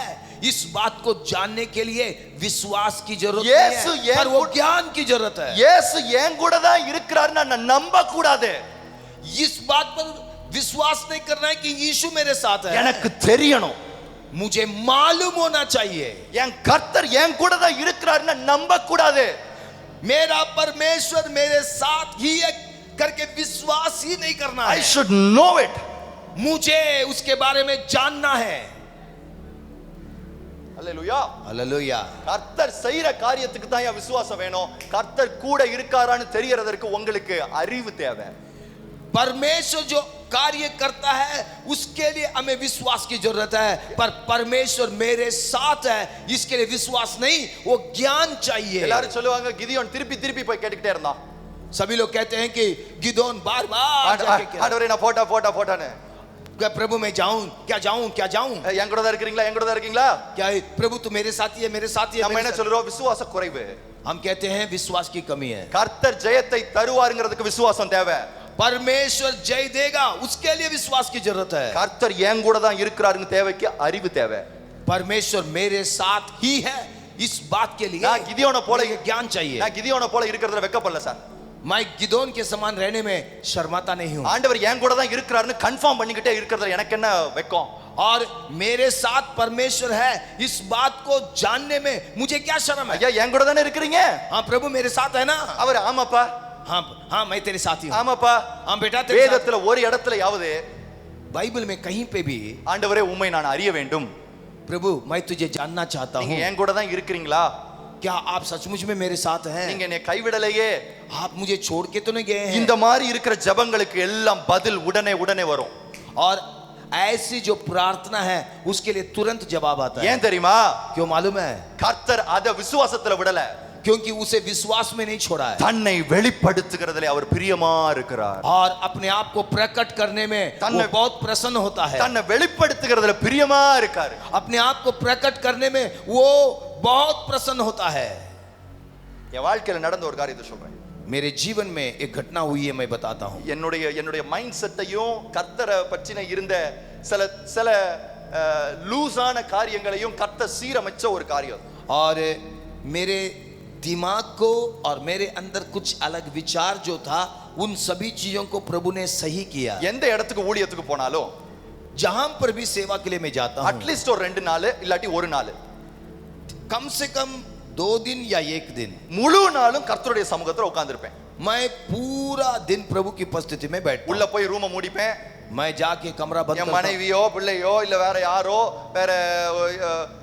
इस बात को जानने के लिए विश्वास की जरूरत यीशु नहीं ये है, पर वो ज्ञान की जरूरत है। இயேசு என் கூட தான் இருக்கிறாருன்னு நான் நம்ப கூடாது. इस बात पर विश्वास नहीं करना है कि यीशु मेरे साथ है, எனக்கு தெரியணும் मुझे मालूम होना चाहिए என் கர்த்தர் என் கூட தான் இருக்கிறாருன்னு நம்ப கூடாது. मेरा परमेश्वर मेरे साथ ही है करके विश्वास ही नहीं करना I है। should know it. मुझे उसके बारे में जानना है। அல்லேலூயா. हालेलुया। கர்த்தர் செய்யற காரியத்துக்கு தான் என் விசுவாசம் வேணும். கர்த்தர் கூட இருக்காரான்னு தெரியறதற்கு உங்களுக்கு அறிவு தேவை. परमेश्वर जो कार्य करता है उसके लिए हमें विश्वास की जरूरत है, पर परमेश्वर मेरे साथ है इसके लिए विश्वास नहीं, वो ज्ञान चाहिए। எல்லாரும் சொல்லுவாங்க கிதியோன் திருப்பி திருப்பி போய் கேட்டுக்கிட்டே இருந்தான். सभी लोग कहते हैं कि गिदोन बार बार जाके कह रहा ஆண்டவரே நான் போட்டானே है, प्रभु मैं जाऊं क्या जाऊं என் கூட தான் இருக்கீங்களா என் கூட தான் இருக்கீங்களா. क्या प्रभु तू मेरे साथ ही है, मेरे साथ ही है, நம்ம मेरे என்ன साथ। சொல்றோம் விசுவாச குறைவு. हम कहते हैं विश्वास की कमी है। கர்த்தர் ஜெயத்தை தருவாருங்கிறதுக்கு விசுவாசம் தேவை. परमेश्वर जय देगा उसके लिए विश्वास की जरूरत है। கர்த்தர் என் கூட தான் இருக்கிறாருங்க தேவைக்கு அறிவு தேவை. परमेश्वर मेरे साथ ही है इस बात के लिए நான் கிதியோனை போல मुझे ज्ञान चाहिए। நான் கிதியோனை போல இருக்கிறதுல வெக்கப்படல சார். मैं गिदोन के समान रहने में शर्माता नहीं हूं। ஆண்டவர் என் கூட தான் இருக்கிறாருன்னு கன்ஃபார்ம் பண்ணிக்கிட்டே இருக்கிறதுல எனக்கு என்ன வெக்கம். और मेरे साथ परमेश्वर है इस बात को जानने में मुझे क्या शर्म है। ஐயா என் கூட தானே இருக்கிறீங்க. हाँ प्रभु मेरे साथ है ना। அவர் ஆமாப்பா हाँ हाँ मैं तेरे साथ ही हूं। ஆமாப்பா. हाँ बेटा तेरे साथ। வேதத்துல ஒரு இடத்துலயாவது बाइबल में कहीं पे भी ஆண்டவரே உம்மை நான் அறிய வேண்டும், प्रभु मैं तुझे जानना चाहता நீங்க हूं, என் கூட தான் இருக்கிறீங்களா, क्या आप सचमुच में मेरे साथ हैं, நீங்க என்னை கைவிடலையே. आप मुझे छोड़ के तो नहीं गए हैं। இந்த மாதிரி இருக்கிற ஜெபங்களுக்கு எல்லாம் பதில் உடனே உடனே வரும். और ऐसी जो प्रार्थना है उसके लिए तुरंत जवाब आता है। ஏன் தெரியுமா? क्यों मालूम है? கர்த்தர் அத விசுவாசத்துல விடல, क्योंकि उसे विश्वास में नहीं छोड़ा है தன்னை வெளிப்படுத்துகிறதுல அவர் பிரியமா இருக்கிறார். और अपने आप को प्रकट करने में वो बहुत प्रसन्न होता है। தன்னை வெளிப்படுத்துகிறதுல பிரியமா இருக்காரு. अपने आप को प्रकट करने में वो बहुत प्रसन्न होता है। என் வாழ்க்கையில நடந்த ஒரு காரியத்தை சொல்றேன். मेरे जीवन में एक घटना हुई है, मैं बताता हूं। என்னுடைய மைண்ட் செட்டையும் கர்த்தரை பற்றின இருந்த சில சில லூசான காரியங்களையும் கர்த்தர் சீரமைச்ச ஒரு காரியம். और मेरे दिमाग को और मेरे अंदर कुछ अलग विचार जो था उन सभी चीजों को प्रभु ने सही किया। எந்த இடத்துக்கு ஊழியத்துக்கு போனாலும் जहां पर भी सेवा के लिए मैं जाता हूं, அட்லீஸ்ட் ஒரு 2 நாள் இல்லாட்டி ஒரு நாள், कम से कम 2 दिन या 1 दिन முழு நாளும் கர்த்தருடைய சமூகத்துல உட்கார்ந்திருப்பேன். मैं पूरा दिन प्रभु की उपस्थिति में बैठता உள்ள போய் ரூமை மூடிப்பேன். मैं जाके कमरा बंद என் करता हूं। மனைவியோ பிள்ளையோ இல்ல வேற யாரோ வேற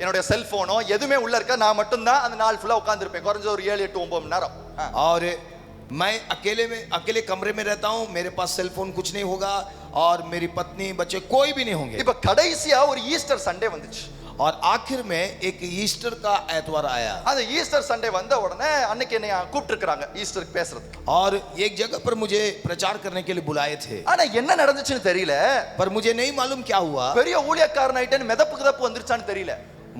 என்னுடைய செல்போனோ எதுவுமே உள்ள இருக்க, நான் மட்டும் தான் அந்த நாள் ஃபுல்லா உட்கார்ந்திருப்பேன். குறைஞ்ச ஒரு 7 8 9 மணி நேரம். और मैं अकेले कमरे में रहता हूं, मेरे पास सेलफोन कुछ नहीं होगा और मेरी पत्नी बच्चे कोई भी नहीं होंगे। இப்ப கடைசியா ஒரு ஈஸ்டர் சண்டே வந்துச்சு. और आखिर में एक ईस्टर का एतवार आया। அந்த ஈஸ்டர் சண்டே வந்த உடனே அன்னைக்கு என்னை கூப்பிட்டு இருக்காங்க ஈஸ்டருக்கு பேசுறதுக்கு. और एक जगह पर मुझे प्रचार करने के लिए बुलाए थे, ஆனா என்ன நடந்துச்சுன்னு தெரியல. पर मुझे नहीं मालूम क्या हुआ। பெரிய ஊழியக்காரன் ஆயிட்டேன்னு மிதப்பு வந்துருச்சான்னு தெரியல.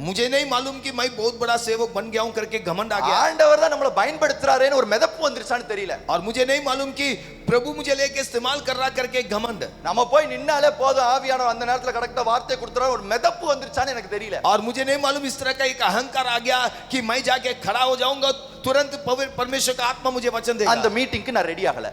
मुझे नहीं मालूम कि मैं बहुत बड़ा सेवक बन गया हूं करके घमंड आ गया। ஆண்டவர் தான் நம்மள பயன்படுத்துறாரேன்னு ஒரு மிதப்பு வந்துருச்சான்னு தெரியல. और मुझे नहीं मालूम कि प्रभु मुझे लेके इस्तेमाल कर रहा करके घमंड। நம்ம போய் நின்னாலே போதும் ஆவியானவர் அந்த நேரத்துல கரெக்ட்டா வார்த்தை கொடுத்துறாரு, ஒரு மிதப்பு வந்துருச்சான்னு எனக்கு தெரியல. और मुझे नहीं मालूम इस तरह का एक अहंकार आ गया कि मैं जाके खड़ा हो जाऊंगा, तुरंत परमेश्वर का आत्मा मुझे वचन देगा। அந்த மீட்டிங்க்கு நான் ரெடி ஆகல.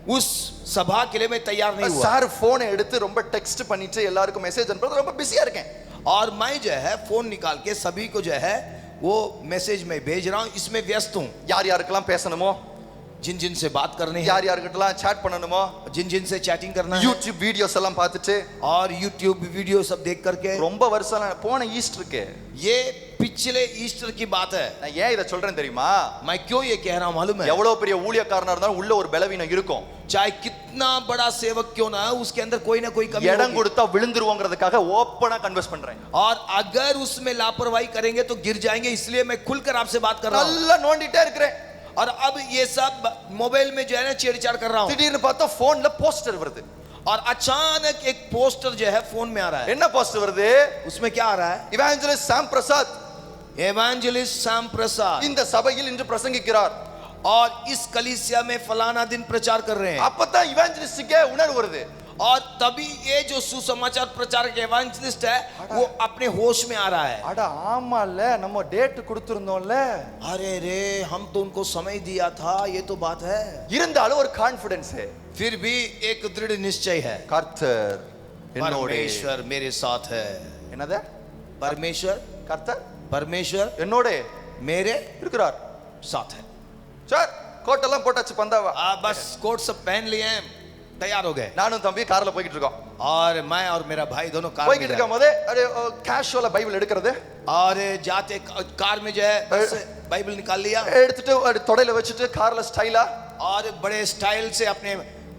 उस सभा के लिए मैं तैयार नहीं हुआ சார் போனை எடுத்து ரொம்ப டெக்ஸ்ட் பண்ணிட்டு எல்லாருக்கும் மெசேஜ் அனுப்புறது ரொம்ப பிஸியா இருக்கேன். और मैं जो है फोन निकाल के सभी को जो है वो मैसेज में भेज रहा हूं, इसमें व्यस्त हूं। யார் யாருக்கெல்லாம் பேசணுமோ, जिन जिन से बात करनी है, யார் யார்கிட்டலாம் chat பண்ணணுமோ, जिन जिन से चैटिंग करना है, யூடியூப் வீடியோஸ் எல்லாம் பார்த்துட்டு और यूट्यूब वीडियो सब देख करके। ரொம்ப வருஷம் போன ஈஸ்டருக்கு ये पिछले ईस्टर की बात है। நான் ஏன் இத சொல்றேன் தெரியுமா? मैं क्यों ये कह रहा हूं मालूम है? எவ்வளவு பெரிய ஊழியக்காரனா இருந்தாலும் உள்ள ஒரு பலவீனம் இருக்கும். चाहे कितना बड़ा सेवक क्यों ना हो, उसके अंदर कोई ना कोई कमी இடம் होगी। கொடுத்தா விழுந்துருவோங்கிறதுக்காக ஓப்பனா கன்வெர்ஸ் பண்றேன். और अगर उसमें लापरवाही करेंगे तो गिर जाएंगे, इसलिए मैं खुलकर आपसे बात कर रहा हूं। நல்லா நோண்டிட்டே இருக்கிறேன். और अब ये सब मोबाइल में जो है ना छेड़छाड़ कर रहा हूं, திடீர்னு பார்த்தா போன்ல போஸ்டர் வருது. और अचानक एक पोस्टर जो है फोन में आ रहा है। என்ன போஸ்டர் வருது? उसमें क्या आ रहा है? இவாஞ்சலிஸ்ட் சாம் பிரசாத் एवेंजलिस्ट सैम प्रसाद இந்த சபையில் இன்று பிரசங்கிக்கிறார். और इस कलीसिया में फलाना दिन प्रचार कर रहे हैं। அப்பதான் இவாஞ்சலிஸ்டுக்கே உணர்வு வருது. और तभी ये जो सुसमाचार प्रचारक एवेंजलिस्ट है वो अपने होश में आ रहा है। அட ஆமால நம்ம டேட் கொடுத்திருந்தோம்ல. अरे रे, हम तो उनको समय दिया था, ये तो बात है। இருந்தாலும் ஒரு கான்ஃபிடன்ஸ். फिर भी एक दृढ़ निश्चय है, கர்த்தர் என்னோட परमेश्वर मेरे साथ है। என்னது? परमेश्वर கர்த்தர் परमेश्वर என்னோட मेरे இருக்கிறார். साथ है। சார் கோட்டெல்லாம் போட்டாச்சு பந்தாவா. बस कोट सब पहन लिए हैं, तैयार हो गए। நானும் தம்பி கார்ல போயிட்டு இருக்கோம். और मैं और मेरा भाई दोनों कार में போயிட்டு जा இருக்கும் போதே அरे கேஷுவலா பைபிள் எடுக்கிறது, और जाते कार में जो है बस बाइबल निकाल लिया எடுத்துட்டு அடி தொடையில வச்சுட்டு கார்ல ஸ்டைலா और बड़े स्टाइल से अपने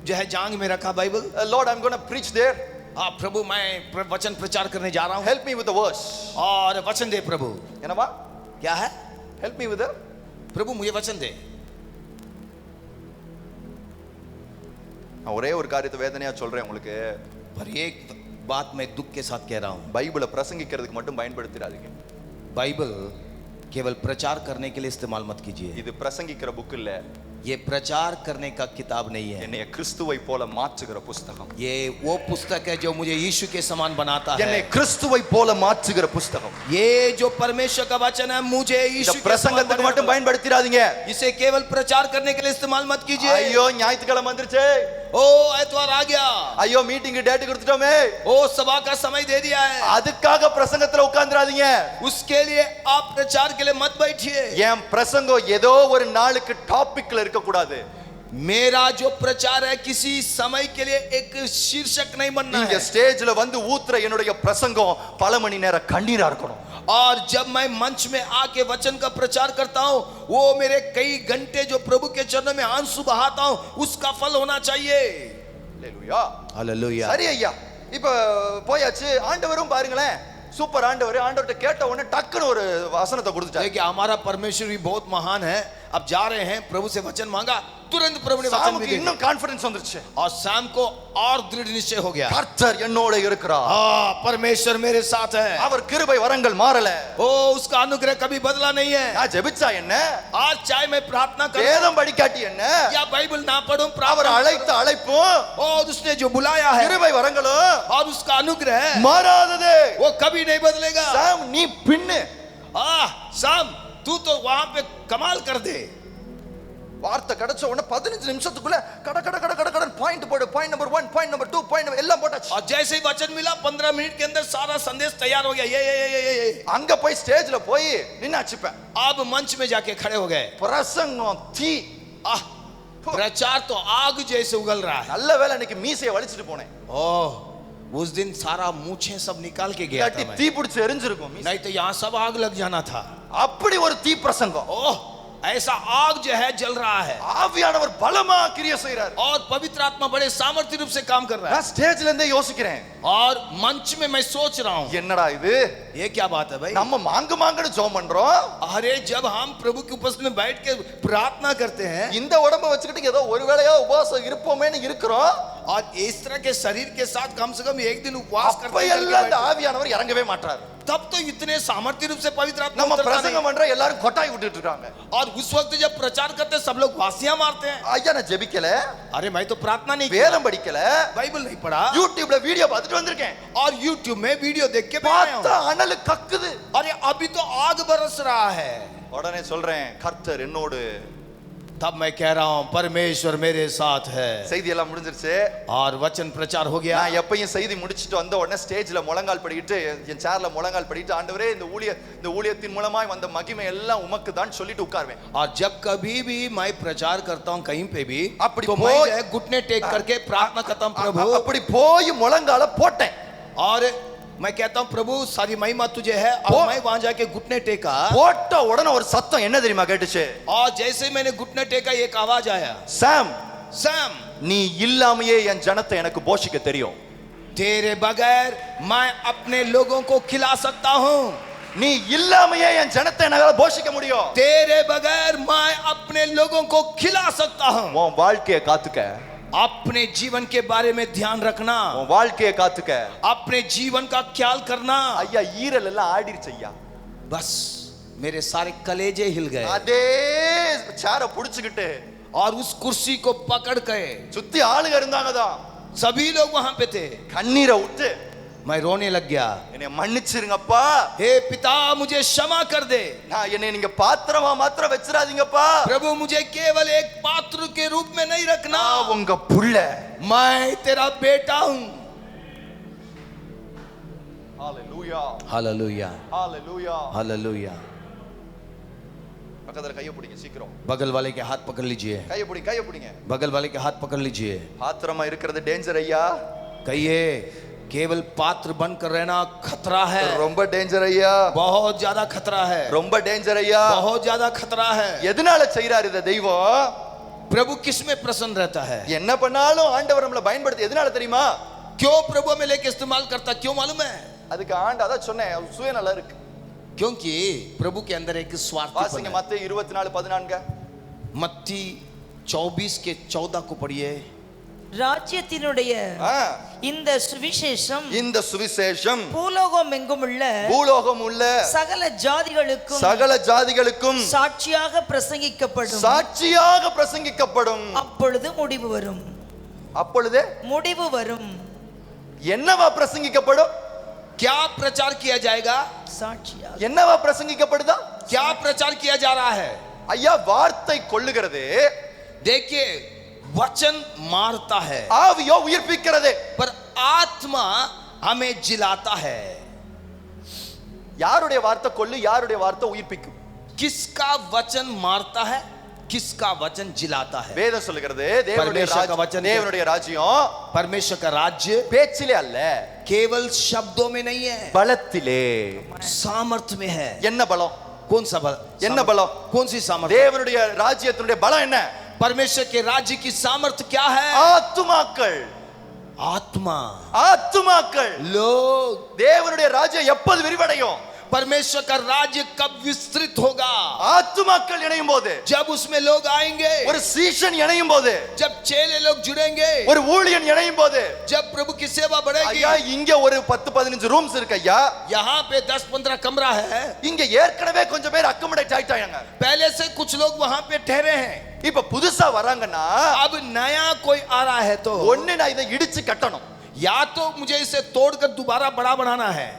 जो है जांग में रखा Bible. Lord I am gonna preach there, हाँ प्रभु, मैं वचन प्रचार करने जा रहा हूँ, help me with the verse. और वचन दे प्रभु। என்னவா? क्या है? हेल्प मी विद प्रभु मुझे वचन दे। நான் ஒரே ஒரு காரியத்தை வேதனையா சொல்றேன் உங்களுக்கு. पर एक बात मैं दुख के साथ कह रहा हूँ, பைபிளை பிரசங்கிக்கிறதுக்கு மட்டும் பயன்படுத்திடாதீங்க. बाइबल केवल प्रचार करने के लिए इस्तेमाल मत कीजिए। இது பிரசங்கிக்கிற புக் இல்ல, ये प्रचार करने का किताब नहीं है, என்னைய கிறிஸ்துவை போல மாற்றுகிற புத்தகம். ये वो पुस्तक है जो मुझे यीशु के समान बनाता என்னை है। கிறிஸ்துவை போல மாற்றுகிற புத்தகம். ये जो परमेश्वर का वचन है मुझे இந்த यीशु के समान பிரசங்கத்துக்கு மட்டும் बनाता है। பயன்படுத்திடாதீங்க. इसे केवल प्रचार करने के लिए इस्तेमाल मत कीजिए। ஐயோ ஞாயிற்றுக்கிழமை வந்துருச்சு, ओ एतवार आ गया, ஐயோ மீட்டிங் டேட் கொடுத்துட்டோமே, ओ सभा का समय दे दिया है, அதுக்காக பிரசங்கத்துல உட்கார்ந்துடாதீங்க. उसके लिए आप प्रचार के लिए मत बैठिए। என் பிரசங்கம் ஏதோ ஒரு நாளுக்கு டாபிக்ல இருக்க கூடாது. मेरा जो प्रचार है किसी समय के लिए एक शीर्षक नहीं बनना இங்க है। ஸ்டேஜ்ல வந்து ஊத்துற என்னுடைய பிரசங்கம் பல மணி நேரம் கண்ணீரா இருக்கணும். और जब मैं मंच में आके वचन का प्रचार करता हूं, वो मेरे कई घंटे जो प्रभु के चरणों में आंसू बहाता हूं, उसका फल होना चाहिए। அல்லேலூயா. हालेलुया। சரி ஐயா, இப்ப போயாச்சு. ஆண்டவரும் பாருங்களேன், சூப்பர் ஆண்டவர். ஆண்டவர்கிட்ட கேட்ட உடனே டக்குன்னு ஒரு வசனத்தை கொடுத்துட்டாரு. देखिए हमारा परमेश्वर भी बहुत महान है। अब जा रहे हैं, प्रभु से वचन मांगा, तुरंत प्रभु ने वचन भी சாமுக்கு दे दिया। இன்னும் கான்ஃபிடன்ஸ் வந்துருச்சு. और शाम को और दृढ़ निश्चय हो गया, கர்த்தர் என்னோட இருக்கிறார், हाँ परमेश्वर मेरे साथ है। அவர் கிருபை வரங்கள் மாறல. ओ उसका अनुग्रह कभी बदला नहीं है। நான் ஜெபிச்சா என்ன, आज चाहे मैं प्रार्थना करूं வேதம் படிக்காட்டி என்ன, या बाइबल ना पढूं, அவர் प्रार्थना அழைத்த அழைப்பும் और उसने जो बुलाया है கிருபை வரங்களும் और उसका अनुग्रह மாறாதது. वो कभी नहीं बदलेगा। சாம் நீ பின்னு. शाम तू तो वहां पे कमाल कर दे। வார்த்தை கிடைச்ச உடனே 15 நிமிஷத்துக்குள்ள கட கட கட கட கட பாயிண்ட் போடு. Point number 1, point number 2, point எல்லாம் போட்டாச்சு. और जैसे ही वचन मिला 15 मिनट के अंदर सारा संदेश तैयार हो गया। ये அங்க போய் ஸ்டேஜ்ல போய் நின்னாச்சுப்ப. अब मंच में जाके खड़े हो गए। பிரசங்கம் தீ. प्रचार तो आग जैसे उगल रहा है। நல்ல வேளை இன்னைக்கு மீசையை வலிச்சிட்டு போனேன். ओह उस दिन सारा मूछें सब निकाल के गया இல்லாட்டி था मैं। தீ பிடிச்சு எரிஞ்சிருக்கும் மீசை. नहीं तो यहाँ सब आग लग जाना था। அப்படி ஒரு தீ பிரசங்கம். ओह ऐसा आग जो है जल रहा है, ஆவியானவர் பலமா கிரியை செய்றார். और पवित्र आत्मा बड़े सामर्थ्य रूप से काम कर रहा है। நான் ஸ்டேஜ்ல இருந்தே யோசிக்கிறேன், और मंच में मैं सोच रहा हूँ என்னடா இது, ये क्या बात है भाई। நம்ம மாங்குன்னு ஜெபம் பண்றோம், अरे जब हम प्रभु की उपस्थिति में बैठ के प्रार्थना करते हैं இந்த உடம்ப வச்சுக்கிட்டு ஏதோ ஒரு வேளையா உபவாசம் இருப்போமேன்னு இருக்கிறோம், और इस तरह के शरीर के साथ कम से कम एक दिन उपवास करते அப்ப हैं, எல்லாம் இந்த ஆவியானவர் இறங்கவே மாட்டார். तब तो इतने सामर्थ्य रूप से पवित्र आत्मा நம்ம उतरता பிரசங்கம் नहीं। பண்ற எல்லாரும் கொட்டாய் விட்டுட்டு இருக்காங்க. और उस वक्त जब प्रचार करते हैं सब लोग वासियां मारते हैं। ஐயா நான் ஜெபிக்கல, अरे मैं तो प्रार्थना नहीं की, வேதம் படிக்கல, बाइबल नहीं पढ़ा, யூடியூப்ல வீடியோ பார்த்துட்டு வந்திருக்கேன். और YouTube में वीडियो देख के मैं आया பார்த்தா हूं। அனல் கக்குது. अरे अभी तो आग बरस रहा है। உடனே சொல்றேன், கர்த்தர் என்னோடு. तब मैं कह रहा हूं परमेश्वर मेरे साथ है செய்தி எல்லாம் முடிஞ்சிருச்சு. और वचन प्रचार हो गया நான் எப்பயும் செய்தி முடிச்சிட்டு வந்த உடனே ஸ்டேஜ்ல முழங்கால் படிக்கிட்டு என் சேர்ல முழங்கால் படிக்கிட்டு ஆண்டவரே இந்த ஊழியத்தின் மூலமாய் வந்த மகிமை எல்லாம் உமக்கு தான் சொல்லிட்டு உட்கார்வேன். और जब कभी भी मैं प्रचार करता हूं कहीं पे भी அப்படி तो मैं जो है घुटने टेक करके प्रार्थना करता हूं प्रभु அப்படி போய் முழங்கால போட்டேன். और मैं कहता हूं प्रभु सारी महिमा तुझे है और मैं वहां जाके घुटने टेका போட்ட உடனே ஒரு சத்தம் என்ன தெரியுமா கேட்டுச்சு? और जैसे मैंने घुटने टेका एक आवाज आया சாம் सैम நீ இல்லாமையே என் ஜனத்தை எனக்கு போஷிக்க தெரியும். तेरे बगैर मैं अपने लोगों को खिला सकता हूं நீ இல்லாமையே என் ஜனத்தை என்னால போஷிக்க முடியும். तेरे बगैर मैं अपने लोगों को खिला सकता हूं உன் வாழ்க்கையை காத்துக்க, अपने जीवन के बारे में ध्यान रखना உன் வாழ்க்கையை காத்துக்க. अपने जीवन का ख्याल करना ஐயா ஈரல் எல்லாம் ஆடிருச்சு ஐயா. बस मेरे सारे कलेजे हिल गए அதே சேரை புடிச்சுக்கிட்டு और उस कुर्सी को पकड़ के சுத்தி ஆளுங்க இருந்தாங்கதான். सभी लोग वहां पे थे கண்ணீரை விட்டு मैं रोने लग गया என்னை மன்னிச்சிருங்கப்பா, हे पिता मुझे क्षमा कर दे நான் என்னை நீங்க பாத்திரமா மாத்திரம் வச்சிராதீங்கப்பா, प्रभु मुझे केवल एक पात्र के रूप में नहीं रखना நான் உங்க புள்ள. मैं तेरा बेटा हूं ஹalleluya हालेलुया ஹalleluya. हालेलुया பக்கத்துல கையை பிடிங்க சீக்கிரம். बगल वाले के हाथ पकड़ लीजिए கையை பிடிங்க. बगल वाले के हाथ पकड़ लीजिए பாத்திரமா இருக்கிறது டேஞ்சர் ஐயா, कहिए केवल पात्र बनकर रहना खतरा है ரொம்ப டேஞ்சர் ஐயா, बहुत ज्यादा खतरा है ரொம்ப டேஞ்சர் ஐயா. बहुत ज्यादा खतरा है எதனால செய்றாரு இத தெய்வம்? प्रभु किस में प्रसन्न रहता है என்ன பண்ணாலும் ஆண்டவர் நம்மள பயன்படுத்தி எதனால தெரியுமா? क्यों प्रभु हमें लेके इस्तेमाल करता क्यों मालूम है அதுக்கு அதான் சொன்னேன் சுயநலம் இருக்கு. क्योंकि प्रभु के अंदर एक स्वार्थ வாசிங்க மத்தேயு 24:14. मत्ती 24 के 14 को पढ़िए ராஜ்யத்தினுடைய ஆ, இந்த சுவிசேஷம் இந்த சுவிசேஷம் பூலோகம் எங்குமுள்ள பூலோகம் உள்ள சகல ஜாதிகளுக்கும் சகல ஜாதிகளுக்கும் சாட்சியாக பிரசங்கிக்கப்படும். சாட்சியாக பிரசங்கிக்கப்படும். அப்பொழுது முடிவு வரும். அப்பொழுது முடிவு வரும். என்னவா பிரசங்கிக்கப்படும்? क्या प्रचार किया जाएगा சாட்சியாக என்னவா பிரசங்கிக்கப்படுதா? क्या प्रचार किया जा रहा है ஐயா வார்த்தை கொல்லுகிறது, देखिए वचन मारता है ஆவியோ உயிர்ப்பிக்கிறது. पर आत्मा हमें जिलाता है யாருடைய வார்த்தை கொல்லு, யாருடைய வார்த்தை உயிர்ப்பிக்கும்? किसका वचन मारता है किसका वचन जिलाता है வேதம் சொல்லுகிறது தேவனுடைய परमेश्वर का वचन தேவனுடைய ராஜ்யம் परमेश्वर का राज्य பேச்சிலே அல்ல, केवल शब्दों में नहीं है பலத்திலே. सामर्थ्य में है என்ன பலம்? कौन सा बल என்ன பலம்? कौन सी सामर्थ्य தேவனுடைய ராஜ்யத்தினுடைய பலம் என்ன? परमेश्वर के राज्य की सामर्थ्य क्या है ஆத்துமாக்கள். आत्मा ஆத்துமாக்கள். लोग தேவனுடைய ராஜ்யம் எப்போது விரிவடையும்? परमेश्वर का राज्य कब विस्तृत होगा ஆத்துமாக்கள் இணையும் போது, जब उसमें लोग आएंगे ஒரு சீஷன் இணையும் போது, जब चेले लोग जुड़ेंगे ஒரு ஊழியன் இணையும் போது. जब प्रभु की सेवा बढ़ेगी ஐயா இங்க ஒரு 10-15 ரூம்ஸ் இருக்கு ஐயா, यहाँ पे 10-15 कमरा है இங்க ஏற்கனவே கொஞ்சம் பேர் அக்கமடேட் ஆயிட்டாங்க. पहले से कुछ लोग वहां पे ठहरे हैं இப்ப புதுசா வராங்கன்னா अब नया कोई आ रहा है तो ஒண்ணு நான் இதை இடிச்சு கட்டணும், या तो मुझे इसे तोड़कर दोबारा बड़ा बनाना है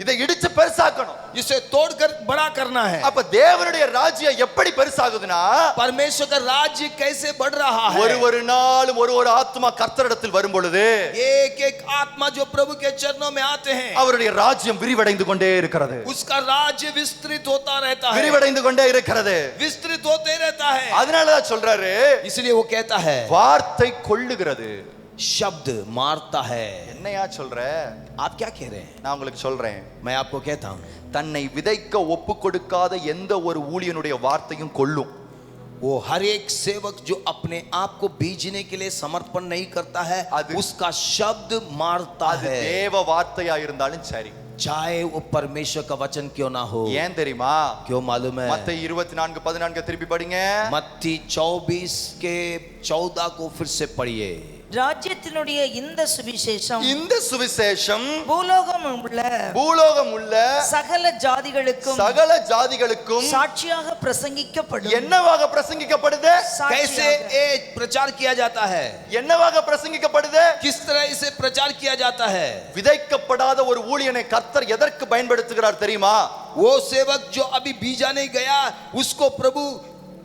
இதை இடிச்சு பெருசாக்கணும். इसे तोड़कर बड़ा करना है அப்ப தேவனுடைய ராஜ்யம் எப்படி பெருசாகுதுன்னா, परमेश्वर का राज्य कैसे बढ़ रहा है ஒரு நாளும் ஒரு ஆத்மா கர்த்தரிடத்தில் வரும் பொழுது एक एक आत्मा जो प्रभु के चरणों में आते हैं அவருடைய ராஜ்யம் விரிவடைந்து கொண்டே இருக்கிறது, उसका राज्य विस्तृत होता रहता है விரிவடைந்து கொண்டே இருக்கிறது. विस्तृत होते रहता है அதனாலதான் சொல்றாரு इसलिए वो कहता है வார்த்தை கொல்லுகிறது. शब्द मारता है என்னையா சொல்ற? आप क्या कह रहे हैं நான் உங்களுக்கு சொல்றேன், मैं आपको कहता हूं தன்னை விதைக்க ஒப்பு கொடுக்காத எந்த ஒரு ஊழியனுடைய வார்த்தையும் கொல்லும். वो हर एक सेवक जो अपने आप को बीजने के लिए समर्पण नहीं करता है उसका शब्द मारता அது है தேவ வார்த்தையா இருந்தாலும் சரி. चाहे वो परमेश्वर का वचन क्यों ना हो ஏன் தெரியுமா? क्यों मालूम है மத்தேயு 24:14 திருப்பி படிங்க. मत्ती 24 के 14 को फिर से पढ़िए ராஜ்யத்தினுடைய இந்த சுவிசேஷம் இந்த சுவிசேஷம் பூலோகம் உள்ள பூலோகம் உள்ள சகல ஜாதிகளுக்கும் சகல ஜாதிகளுக்கும் சாட்சியாக பிரசங்கிக்கப்படும். என்னவாக பிரசங்கிக்கப்படுது? कैसे சாட்சியாக. ये प्रचार किया जाता है என்னவாக பிரசங்கிக்கப்படுது? किस तरह इसे प्रचार किया जाता है விதைக்கப்படாத ஒரு ஊழியனை கர்த்தர் எதற்கு பயன்படுத்துகிறார் தெரியுமா? वो सेवक जो अभी बीजा नहीं गया उसको प्रभु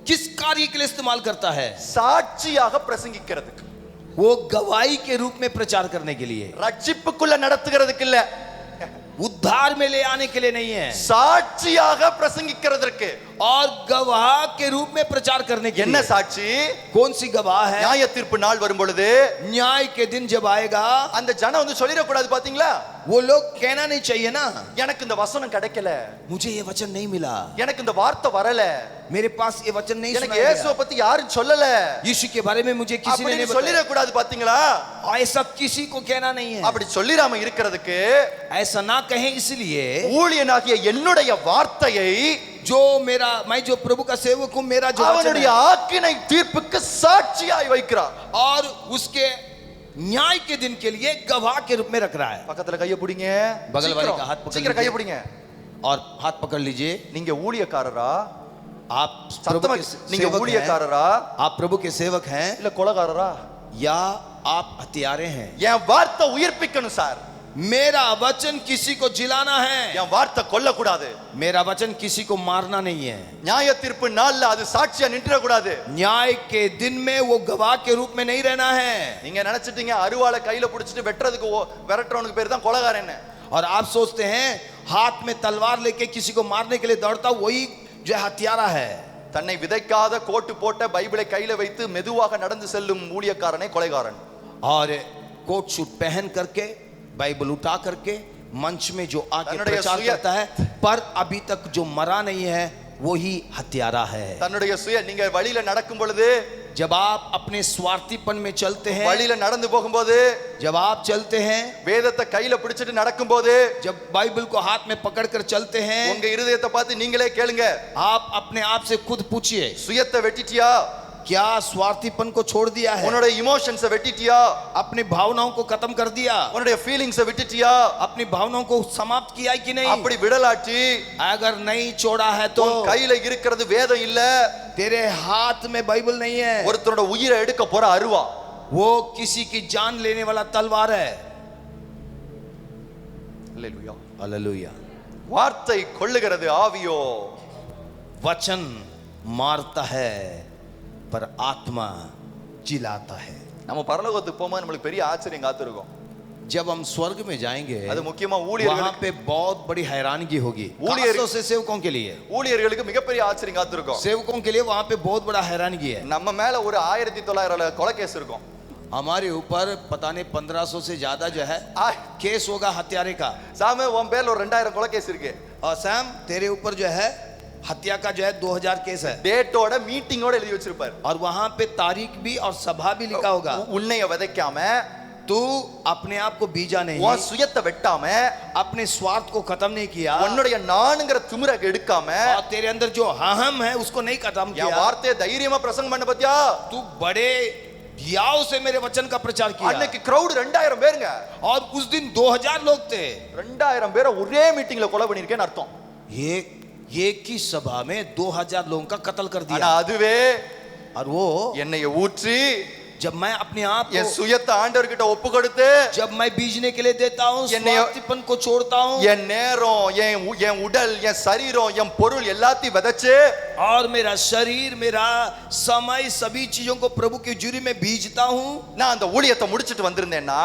किस कार्य के लिए इस्तेमाल करता है? சாட்சியாக பிரசங்கிக்கிறதுக்கு, वो गवाही के रूप में प्रचार करने के लिए, ரட்சிப்புக்குள்ள நடத்துகிறதுக்கு இல்ல, उद्धार में ले आने के लिए नहीं है, சாட்சியாக பிரசங்கிக்கிறதற்கு. और गवाह के रूप में प्रचार करने के என்ன लिए. சாட்சி? कौन सी गवाह है? நியாய தீர்ப்பு நாள் வரும் பொழுது न्याय के दिन जब आएगा, அந்த ஜனம் வந்து சொல்லிட கூடாது, பாத்தீங்களா, वो लोग कहना नहीं चाहिए ना, எனக்கு இந்த வசனம் கிடைக்கல, मुझे ये वचन नहीं मिला, எனக்கு இந்த வார்த்தை வரல, मेरे पास ये वचन नहीं எனக்கு सुनाया இயேசுவை गया, பத்தி யாரும் சொல்லல, यीशु के बारे में मुझे किसी ने அப்படி नहीं சொல்லிட बताया. கூடாது, பாத்தீங்களா. ऐसा किसी को कहना नहीं है. அப்படி சொல்லிராம இருக்கிறதுக்கு ऐसा ना कहें, इसलिए ஊழியனாகிய என்னுடைய வார்த்தையை जो मेरा, मैं जो प्रभु का सेवक हूं, मेरा जो वचन அவனுடைய है, ஆக்கினை தீர்ப்புக்கு சாட்சியாய் வைக்கிறார். और उसके न्याय के दिन के लिए गवाह के रूप में रख रहा है. பக்கத்துல கைய பிடிங்க, बगल वाले का हाथ पकड़ சீக்கிரம் கைய लीजिए. பிடிங்க. और हाथ पकड़ लीजिए. நீங்க ஊழியக்காரரா, आप प्रभु சத்தமா के நீங்க सेवक हैं, ஊழியக்காரரா आप प्रभु के सेवक हैं, இல்ல கொலைகாரரா? या आप हत्यारे हैं? என் வார்த்தை உயிர்ப்பிக்கணும் சார், मेरा वचन किसी को जिलाना है, என் வார்த்தை கொல்ல கூடாது, मेरा वचन किसी को मारना नहीं है. நியாய தீர்ப்பு நாள்ல அது சாட்சியா நின்ற கூடாது. न्याय के दिन में वो गवाह के रूप में नहीं रहना है. நீங்க நினைச்சிட்டீங்க அருவாளை கையில பிடிச்சிட்டு வெட்டுறதுக்கு விரட்டுறவனுக்கு பேர் தான் கொலைகாரன். और आप सोचते हैं हाथ में तलवार लेके किसी को मारने के लिए दौड़ता वही जो हत्यारा है. தன்னை விதைக்காத கோட்டு போட்ட பைபிளை கையில வைத்து மெதுவாக நடந்து செல்லும் ஊழியக்காரனே கொலைகாரன். और कोट सूट पहन करके, बाइबल उठा करके मंच में जो आके प्रचार करता है, पर अभी तक जो मरा नहीं है वही हत्यारा है. தன்னுடைய சுய நீங்க வழியில நடக்கும் பொழுது, जब आप अपने स्वार्थीपन में चलते हैं, வழியில நடந்து போகும்போது, जब आप चलते हैं, வேதத்தை கையில பிடிச்சிட்டு நடக்கும்போது, जब बाइबल को हाथ में पकड़कर चलते हैं, உங்க இருதயத்தை பார்த்து நீங்களே கேளுங்க, आप अपने आप से खुद पूछिए, சுயத்தை வெட்டிட்டியா? क्या स्वार्थीपन को छोड़ दिया है? உன்னுடைய இமோஷன்ஸை வெட்டிட்டியா? अपनी भावनाओं को खत्म कर दिया? உன்னுடைய ஃபீலிங்ஸை விட்டுட்டியா? अपनी भावनाओं को समाप्त किया कि नहीं? அப்படி விடலாட்டி अगर नहीं छोड़ा है तो உன் கையில இருக்கிறது வேதம் இல்ல, तेरे हाथ में बाइबल नहीं है, ஒருத்தரோட உயிரை எடுக்க போற அருவா. वो किसी की जान लेने वाला तलवार है. அல்லேலூயா. हालेलुया. வார்த்தை கொல்லுகிறது, ஆவியோ वचन मारता है पर आत्मा जिलाता है. நம்ம பரலோகத்துக்கு போகும்போது நம்மளுக்கு பெரிய ஆச்சரியம் காத்திருக்கும். जब हम स्वर्ग में जाएंगे, அது முக்கியமா वहां ஊழியர்களுக்கு, पे बहुत बड़ी हैरानगी होगी. ஊழியர்- खासतौर से सेवकों के लिए, ஊழியர்களுக்கு மிகப்பெரிய ஆச்சரியம் காத்திருக்கும். सेवकों के लिए वहां पे बहुत बड़ा हैरानगी है. நம்ம மேல ஒரு 1900 கொலை கேஸ் இருக்கும். हमारे ऊपर पता नहीं 1500 से ज्यादा जो है केस होगा हत्यारे का. சாமி உன் பேர்ல ஒரு 2000 கொலை கேஸ் இருக்கு. और सैम तेरे ऊपर जो है हत्या का जो है 2000 केस है. டேட்டோட மீட்டிங்கோட எழுதி வச்சிருப்பார். और वहां पे तारीख भी और सभा भी लिखा होगा. உன்னைய விதைக்காம, तू अपने आप को बीजा नहीं, உன் சுயத்தை வெட்டாம, अपने स्वार्थ को खत्म नहीं किया, உன்னுடைய நானுங்கிற திமிரை எடுக்காம, और तेरे अंदर जो अहम है उसको नहीं खत्म என் किया. வார்த்தையை தைரியமா பிரசங்கம் பண்ண பத்தியா? तू बड़े याव से मेरे वचन का प्रचार किया. அன்னைக்கு கிரவுட் 2000 பேருங்க. और उस दिन 2000 लोग थे. 2000 பேரை ஒரே மீட்டிங்ல கொலை பண்ணிருக்கேன்னு அர்த்தம். एक ही सभा में 2000 लोगों का कत्ल कर ஆனா दिया. அதுவே और वो என்னைய ஊற்றி जब मैं अपने आप என் को, சுயத்தை ஆண்டவர்கிட்ட ஒப்பு கொடுத்து, जब मैं बीजने के लिए देता हूँ, स्वार्थीपन को छोड़ता हूँ, என் நேரம், என் உடல், என் சரீரம், என் பொருள் எல்லாத்தையும் விதைச்சு, और मेरा शरीर, मेरा समय, सभी चीजों को प्रभु की जुरी में बीजता हूँ, நான் அந்த ஊழியத்தை முடிச்சிட்டு வந்திருந்தேன்னா,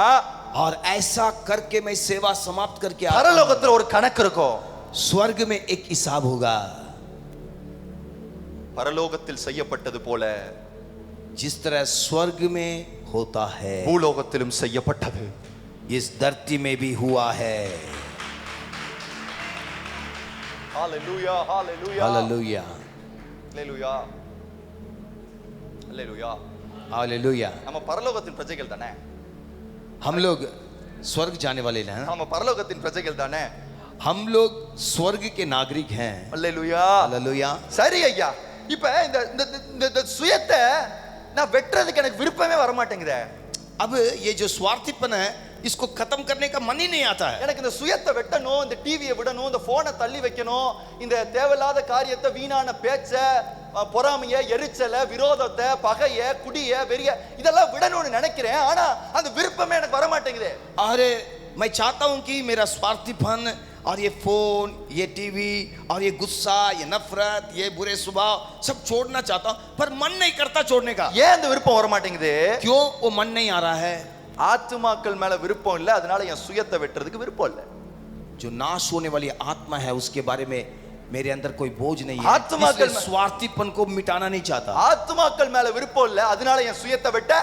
और ऐसा करके मैं सेवा समाप्त करके आता हूँ, பரலோகத்துல ஒரு கணக்கு இருக்கும். स्वर्ग में एक हिसाब होगा. பரலோகத்தில் செய்யப்பட்டது போல जिस तरह स्वर्ग में होता है, பூலோகத்திலும் செய்யப்பட்டது. इस धरती में भी हुआ है. ஹalleluya, ஹalleluya, हालेलुया, ஹalleluya, ஹalleluya. हालेलुया. நம்ம பரலோகத்தின் பிரஜைகள் தானே? हम लोग स्वर्ग जाने वाले हैं. நம்ம பரலோகத்தின் பிரஜைகள் தானே? हम लोग स्वर्ग के नागरिक हैं. ஹalleluya. हालेलुया. சரி ஐயா, இப்ப இந்த இந்த சுயத்தை நான் வெட்டுறதுக்கு எனக்கு விருப்பமே வர மாட்டேங்குதே. अब ये जो स्वार्थीपन है, इसको खत्म करने का मन ही नहीं आता है. எனக்கு இந்த சுயத்தை வெட்டணும், இந்த டிவியை விடணும், இந்த போனை தள்ளி வைக்கணும், இந்த தேவையில்லாத காரியத்தை, வீணான பேச்ச, பொறாமைய, எரிச்சல, விரோதத்தை, பகைய, குடிய, வெறிய இதெல்லாம் விடணும்னு நினைக்கிறேன். ஆனா அந்த விருப்பமே எனக்கு வர மாட்டேங்குதே. अरे मैं चाहता हूं कि मेरा स्वार्थीपन और ये फोन, ये टीवी और ये गुस्सा, ये नफरत, ये बुरे स्वभाव सब छोड़ना चाहता हूं, पर मन नहीं करता छोड़ने का। ஏன் இந்த விருப்பம் வர மாட்டேங்குது? क्यों वो मन नहीं आ रहा है? ஆத்துமாக்கள் மேல விருப்பம் இல்ல, அதனால என் சுயத்தை வெட்டுறதுக்கு விருப்பம் இல்ல. जो नाश होने वाली आत्मा है उसके बारे में मेरे अंदर कोई बोझ नहीं है, आत्मा इसलिए कल- स्वार्थीपन को मिटाना नहीं चाहता। ஆத்துமாக்கள் மேல விருப்பம் இல்ல, அதனால என் சுயத்தை வெட்ட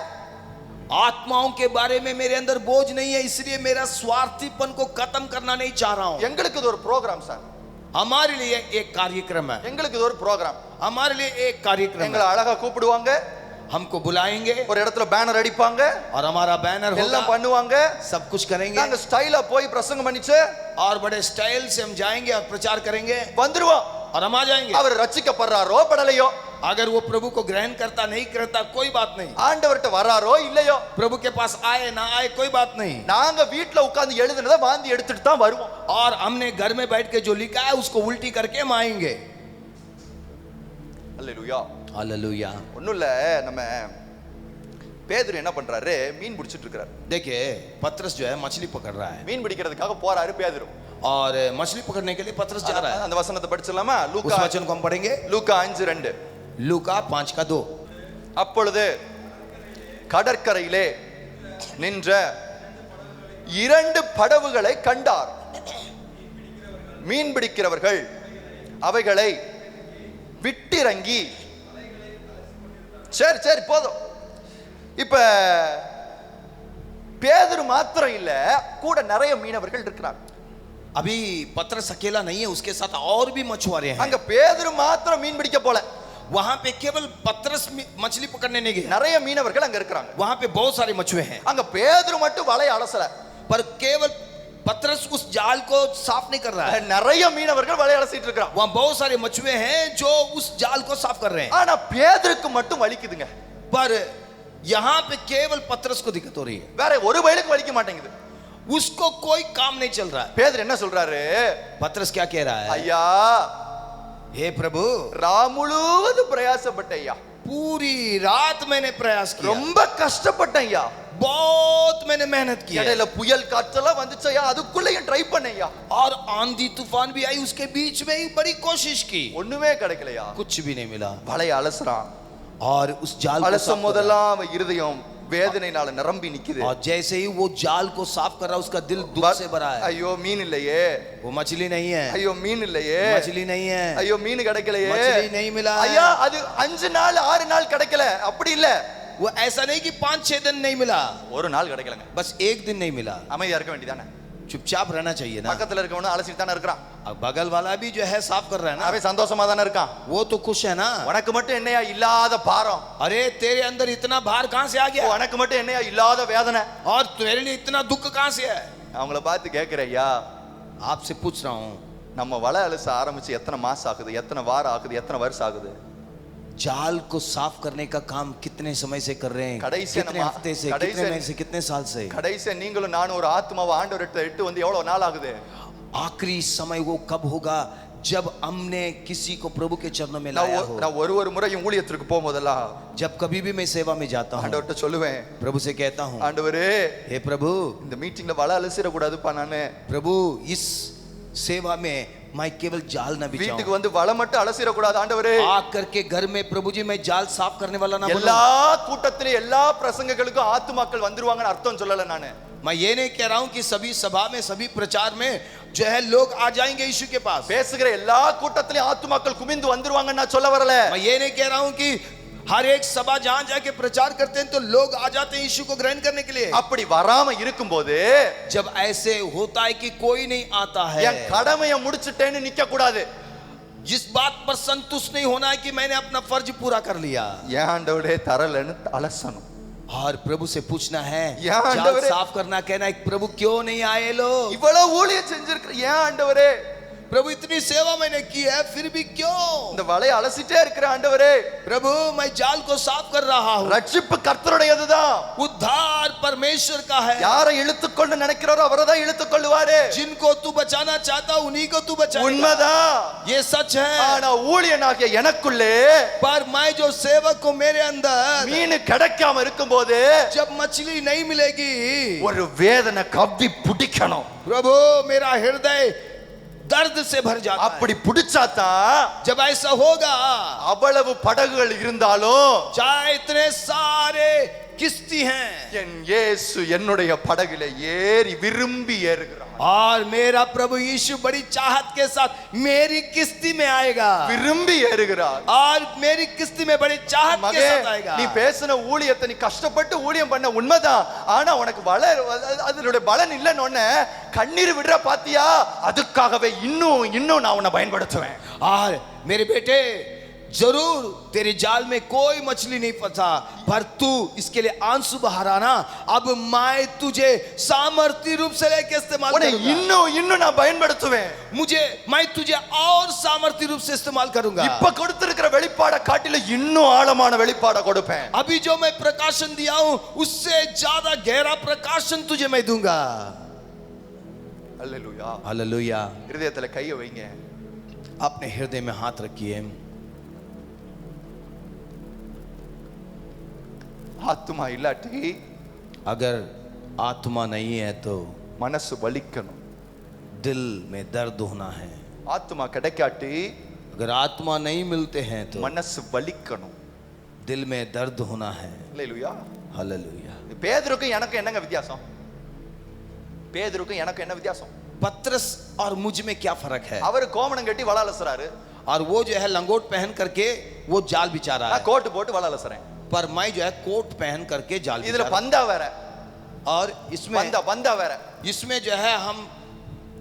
आत्माओं के बारे में मेरे अंदर बोझ नहीं है, इसलिए मेरा स्वार्थीपन को खत्म करना नहीं चाह रहा हूं। எங்களுக்கு இது ஒரு ப்ரோகிராம் சார். हमारे लिए एक कार्यक्रम है, எங்களுக்கு இது ஒரு ப்ரோகிராம். हमारे लिए एक कार्यक्रम எங்களை है। அழகா கூப்பிடுவாங்க, हमको बुलाएंगे ஒரு இடத்துல பேனர் அடிப்பாங்க, और हमारा बैनर எல்லாம் होगा, பண்ணுவாங்க. सब कुछ करेंगे நாங்க ஸ்டைலா போய் பிரசங்கம் பண்ணிச்சு और बड़े स्टाइल से हम जाएंगे और प्रचार करेंगे வந்துருவோம். और हम आ जाएंगे। அவர் ரட்சிக்கப்படுறாரோ படலையோ, अगर वो प्रभु को ग्रहण करता नहीं करता कोई बात नहीं, ஆண்டவர்ட்ட வராரோ இல்லையோ, प्रभु के पास आए ना आए कोई बात नहीं, நாங்க வீட்ல உட்கார்ந்து எழுதுனதை வாந்தி எடுத்துட்டு தான் வருவோம். और हमने घर में बैठ के जो लिखा है उसको उल्टी करके हम आएंगे। அல்லேலூயா. हालेलुया। ஒண்ணும் இல்ல, நம்ம பேதுரு என்ன பண்றாரு, மீன் பிடிச்சிட்டு இருக்காரு. देखिए पतरस जो है मछली पकड़ रहा है மீன் பிடிக்கிறதுக்காக போறாரு பேதுரு. और मछली पकड़ने के लिए पतरस जा रहा है। அந்த வசனத்தை படிச்சலாமா? उस லூக்கா वचन को हम पढ़ेंगे, லூக்கா 5:2. लूका 5:2। அப்பொழுது கடற்கரையிலே நின்ற 2 படவுகளை கண்டார். மீன் பிடிக்கிறவர்கள் அவைகளை விட்டிறங்கி, சரி சரி போதும். இப்ப பேதுரு மாத்திரம் இல்ல, கூட நிறைய மீனவர்கள் இருக்கிறாங்க. अभी पतरस अकेला नहीं है, उसके साथ और भी मछुआरे हैं। அங்க பேதுரு மாத்திரம் மீன் பிடிக்க போல, वहां पे केवल पतरस मछली पकड़ने नहीं गए, நிறைய மீனவர்கள் அங்க இருக்கிறாங்க. वहां पे बहुत सारे मछुए हैं, அங்க பேதுரு மட்டும் வலைய அலசல. पर केवल पतरस उस जाल को साफ नहीं कर रहा है। நிறைய மீனவர்கள் வலைய அலசிட்டு இருக்காங்க. वहां बहुत सारे मछुए हैं जो उस जाल को साफ कर रहे हैं, ஆனா பேதுருக்கு மட்டும் வலிக்குதுங்க. पर यहाँ पे केवल पतरस को दिक्कत हो रही है, வேற ஒரு வயலுக்கு வலிக்க மாட்டேங்குது. उसको कोई काम नहीं चल रहा है। பேதுரு என்ன சொல்றாரு? पतरस क्या कह रहा है? ஐயா, हे प्रभु, ராமுழுவது பிரயாசப்பட்டேன் ஐயா, पूरी रात मैंने प्रयास किया, ரொம்ப கஷ்டப்பட்டேன் ஐயா, बहुत मैंने मेहनत की है, இடையில புயல் காற்றெல்லாம் வந்துச்சு ஐயா, அதுக்குள்ளேயும் ட்ரை பண்ணேன் ஐயா, और आंधी तूफान भी आई, उसके बीच में ही बड़ी कोशिश की, ஒண்ணுமே கிடைக்கலையா. कुछ भी नहीं मिला। வலைய அலசுறான். और उस जाल को அலசும் साफ कर रहा போதெல்லாம் அவன் இருதயம் வேதனைனால நிரம்பி நிக்குது. है। और जैसे ही वो जाल को साफ कर रहा है, उसका दिल दुख से भरा है। ஐயோ மீன் இல்லையே, वो मछली नहीं है, ஐயோ மீன் இல்லையே, मछली नहीं है, ஐயோ மீன் கிடைக்கலையே, मछली नहीं मिला है। ஐயா அது 5 நாள் 6 நாள் கிடைக்கல, அப்படி இல்ல, वो ऐसा नहीं कि 5-6 दिन नहीं मिला, ஒரு நாள் கிடைக்கலங்க. बस एक दिन नहीं मिला। அமைதியா இருக்க வேண்டியதானே? चुपचाप रहना चाहिए ना। பக்கத்துல இருக்கவன அலசிட்டு தானே இருக்கிறான், अब बगल वाला भी जो है साफ कर रहा है ना, அவன் சந்தோஷமா தானே இருக்கான். वो तो खुश है ना। உனக்கு மட்டும் என்னையா இல்லாத பாரம், अरे तेरे अंदर इतना भार कहां से आ गया, உனக்கு மட்டும் என்னையா இல்லாத வேதனை. और तेरे लिए इतना दुख कहां से है। அவங்கள பார்த்து கேட்கிறேன், ஐயா आपसे पूछ रहा हूं, நம்ம வலை அலச ஆரம்பிச்சு எத்தனை மாசம் ஆகுது, எத்தனை வாரம் ஆகுது, எத்தனை வருஷம் ஆகுது? जाल को साफ करने का काम कितने समय से कर रहे हैं, कड़ाई से कितने नमा- हफ्ते से, कड़ाई कितने से- महीने से, कितने साल से। கடைசியா நீங்களும் நானும் ஒரு ஆத்மாவை ஆண்டவர்கிட்ட எட்டு வந்து எவ்வளவு நாள் ஆகுது? आखिरी समय वो कब होगा जब हमने किसी को प्रभु के चरणों में लाया हो। நான் ஒரு முறையும் ஊழியத்திற்கு போகும்போதெல்லாம் जब कभी भी मैं सेवा में जाता हूँ, ஆண்டவர்கிட்ட சொல்லுவேன், प्रभु से कहता हूँ, ஆண்டவரே हे प्रभु, இந்த மீட்டிங்ல வலை அலசிட கூடாதுப்பா, நானு प्रभु इस सेवा में मैं केवल जाल न வீட்டுக்கு बिछाऊं, வந்து வலை மட்டும் அலசிட கூடாது ஆண்டவரே. आकर के घर में प्रभु जी मैं जाल साफ करने वाला ना எல்லா बनूं। கூட்டத்திலும் எல்லா பிரசங்கங்களுக்கும் ஆத்துமாக்கள் வந்துருவாங்கன்னு அர்த்தம் சொல்லல நானு. मैं ये नहीं कह रहा हूं कि सभी सभा में, सभी प्रचार में जो है लोग आ जाएंगे यीशु के पास। பேசுகிற எல்லா கூட்டத்திலும் ஆத்துமாக்கள் குமிந்து வந்துருவாங்கன்னு நான் சொல்ல வரல. मैं ये नहीं कह रहा हूं कि हर एक सभा जहां जाके प्रचार करते हैं तो लोग आ जाते हैं यीशु को ग्रहण करने के लिए। அப்படி வராம இருக்கும்போது जब ऐसे होता है कि कोई नहीं आता है, என் கடமையை முடிச்சிட்டேன்னு நிக்க கூடாது. जिस बात पर संतुष्ट नहीं होना है कि मैंने अपना फर्ज पूरा कर लिया, ஏன் ஆண்டவரே தரலன்னு அலசணும். और प्रभु से पूछना है, या जाल आंडवरे, साफ करना, कहना है प्रभु क्यों नहीं आए लोग, இவ்வளவு ஊழியம் செஞ்சிருக்கிற ஏன் ஆண்டவரே? प्रभु इतनी सेवा मैंने की है फिर भी क्यों? இந்த வலையை அலசிட்டே இருக்கிற ஆண்டவரே, प्रभु मैं जाल को साफ कर रहा हूँ। ரட்சிப்பு கர்த்தருடையதுதான். उद्धार परमेश्वर का है। யாரை இழுத்துக்கொள்ள நினைக்கிறாரோ அவரை தான் இழுத்துக்கொள்ளுவாரு. जिनको तू बचाना चाहता उन्हीं को तू बचाएगा। உண்மைதான். ये सच है। ஆனா ஊழியனாகிய எனக்குள்ளே पर मैं जो सेवक को मेरे अंदर மீன் கிடைக்காம இருக்கும்போது जब मछली नहीं मिलेगी ஒரு வேதனை கவ்வி பிடிக்கணும். प्रभु मेरा हृदय दर्द से भर जाता है। அப்படி பிடிச்சாதான் जब ऐसा होगा அவ்வளவு படகுகள் இருந்தாலும் चाहे इतने सारे किस्ती हैं என் இயேசு என்னுடைய படகுல ஏறி விரும்பி ஏறுகிறார். और मेरा प्रभु यीशु बड़ी चाहत के साथ मेरी किस्ती में आएगा விரும்பி ஏறுகிறார். और मेरी किस्ती में बड़ी चाहत के மகே, साथ आएगा। நீ பேசின ஊழியத்தை நீ கஷ்டப்பட்டு ஊழியம் பண்ண உண்மைதான். ஆனா உனக்கு அதனுடைய பலன் இல்லைன்னு கண்ணீர் விடுற பாத்தியா, அதுக்காகவே இன்னும் நான் உன்னை பயன்படுத்துவேன். और मेरे बेटे जरूर तेरे जाल में कोई मछली नहीं फंसा, पर तू इसके लिए आंसू बहाना। अब मैं तुझे सामर्थ्य रूप से लेके इस्तेमाल உன்னை करूंगा। இன்னும் நான் பயன்படுத்துவேன். मैं तुझे और सामर्थ्य रूप से इस्तेमाल करूंगा। இப்ப கொடுத்திருக்கிற வெளிப்பாட காட்டில இன்னும் ஆழமான வெளிப்பாட கொடுப்பேன். अभी जो मैं प्रकाशन दिया हूं उससे ज्यादा गहरा प्रकाशन तुझे मैं दूंगा। அல்லேலூயா. हालेलुया। இதயத்துல கையை வைங்க. अपने हृदय में हाथ रखिए। ஆத்துமா இல்லாட்டி अगर आत्मा नहीं है तो மனசு வலிக்கணும். दिल में दर्द होना है। ஆத்துமா கிடைக்காட்டி अगर आत्मा नहीं मिलते हैं तो மனசு வலிக்கணும். दिल में दर्द होना है। அல்லேலூயா. हालेलुया। பேதுருக்கும் எனக்கு என்னங்க வித்தியாசம்? பேதுருக்கும் எனக்கு என்ன வித்தியாசம்? पत्रस और मुझ में क्या फर्क है? அவர் கோமணம் கட்டி வலை அலசுறாரு, और वो जो है लंगोट पहन करके वो जाल बिछा रहा है, நான் கோட் போட்டு வலை அலசுறேன். पर मैं जो है कोट पहन करके जाल बिछा இதுல रहा हूं। பந்தா வேற, और इसमें பந்தா வேற. इसमें जो है हम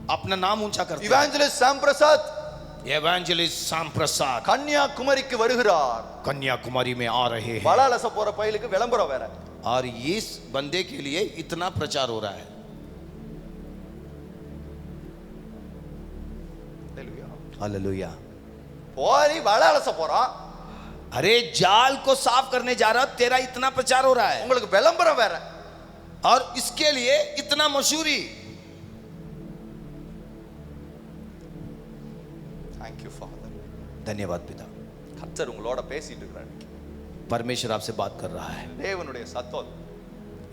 अपना नाम ऊंचा करते हैं। இவாஞ்சலிஸ்ட் சாம் பிரசாத் एवेंजलिस्ट शाम प्रसाद கன்னியாகுமரிக்கு வருகிறார். कन्याकुमारी में आ रहे हैं। வலை அலச போற பையலுக்கு விளம்பரம் வேற. और इस बंदे के लिए इतना प्रचार हो रहा है। அல்லேலூயா. हालेलुया। போரி வலை அலச போறான், अरे जाल को साफ करने जा रहा, तेरा इतना प्रचार हो रहा है உங்களுக்கு விளம்பரம் வேற. और इसके लिए इतना मशहूरी। Thank you Father. धन्यवाद पिता। கர்த்தர் உங்களோட பேசிட்டு இருக்கிறார். परमेश्वर आपसे बात कर रहा है। தேவனுடைய சத்தம்.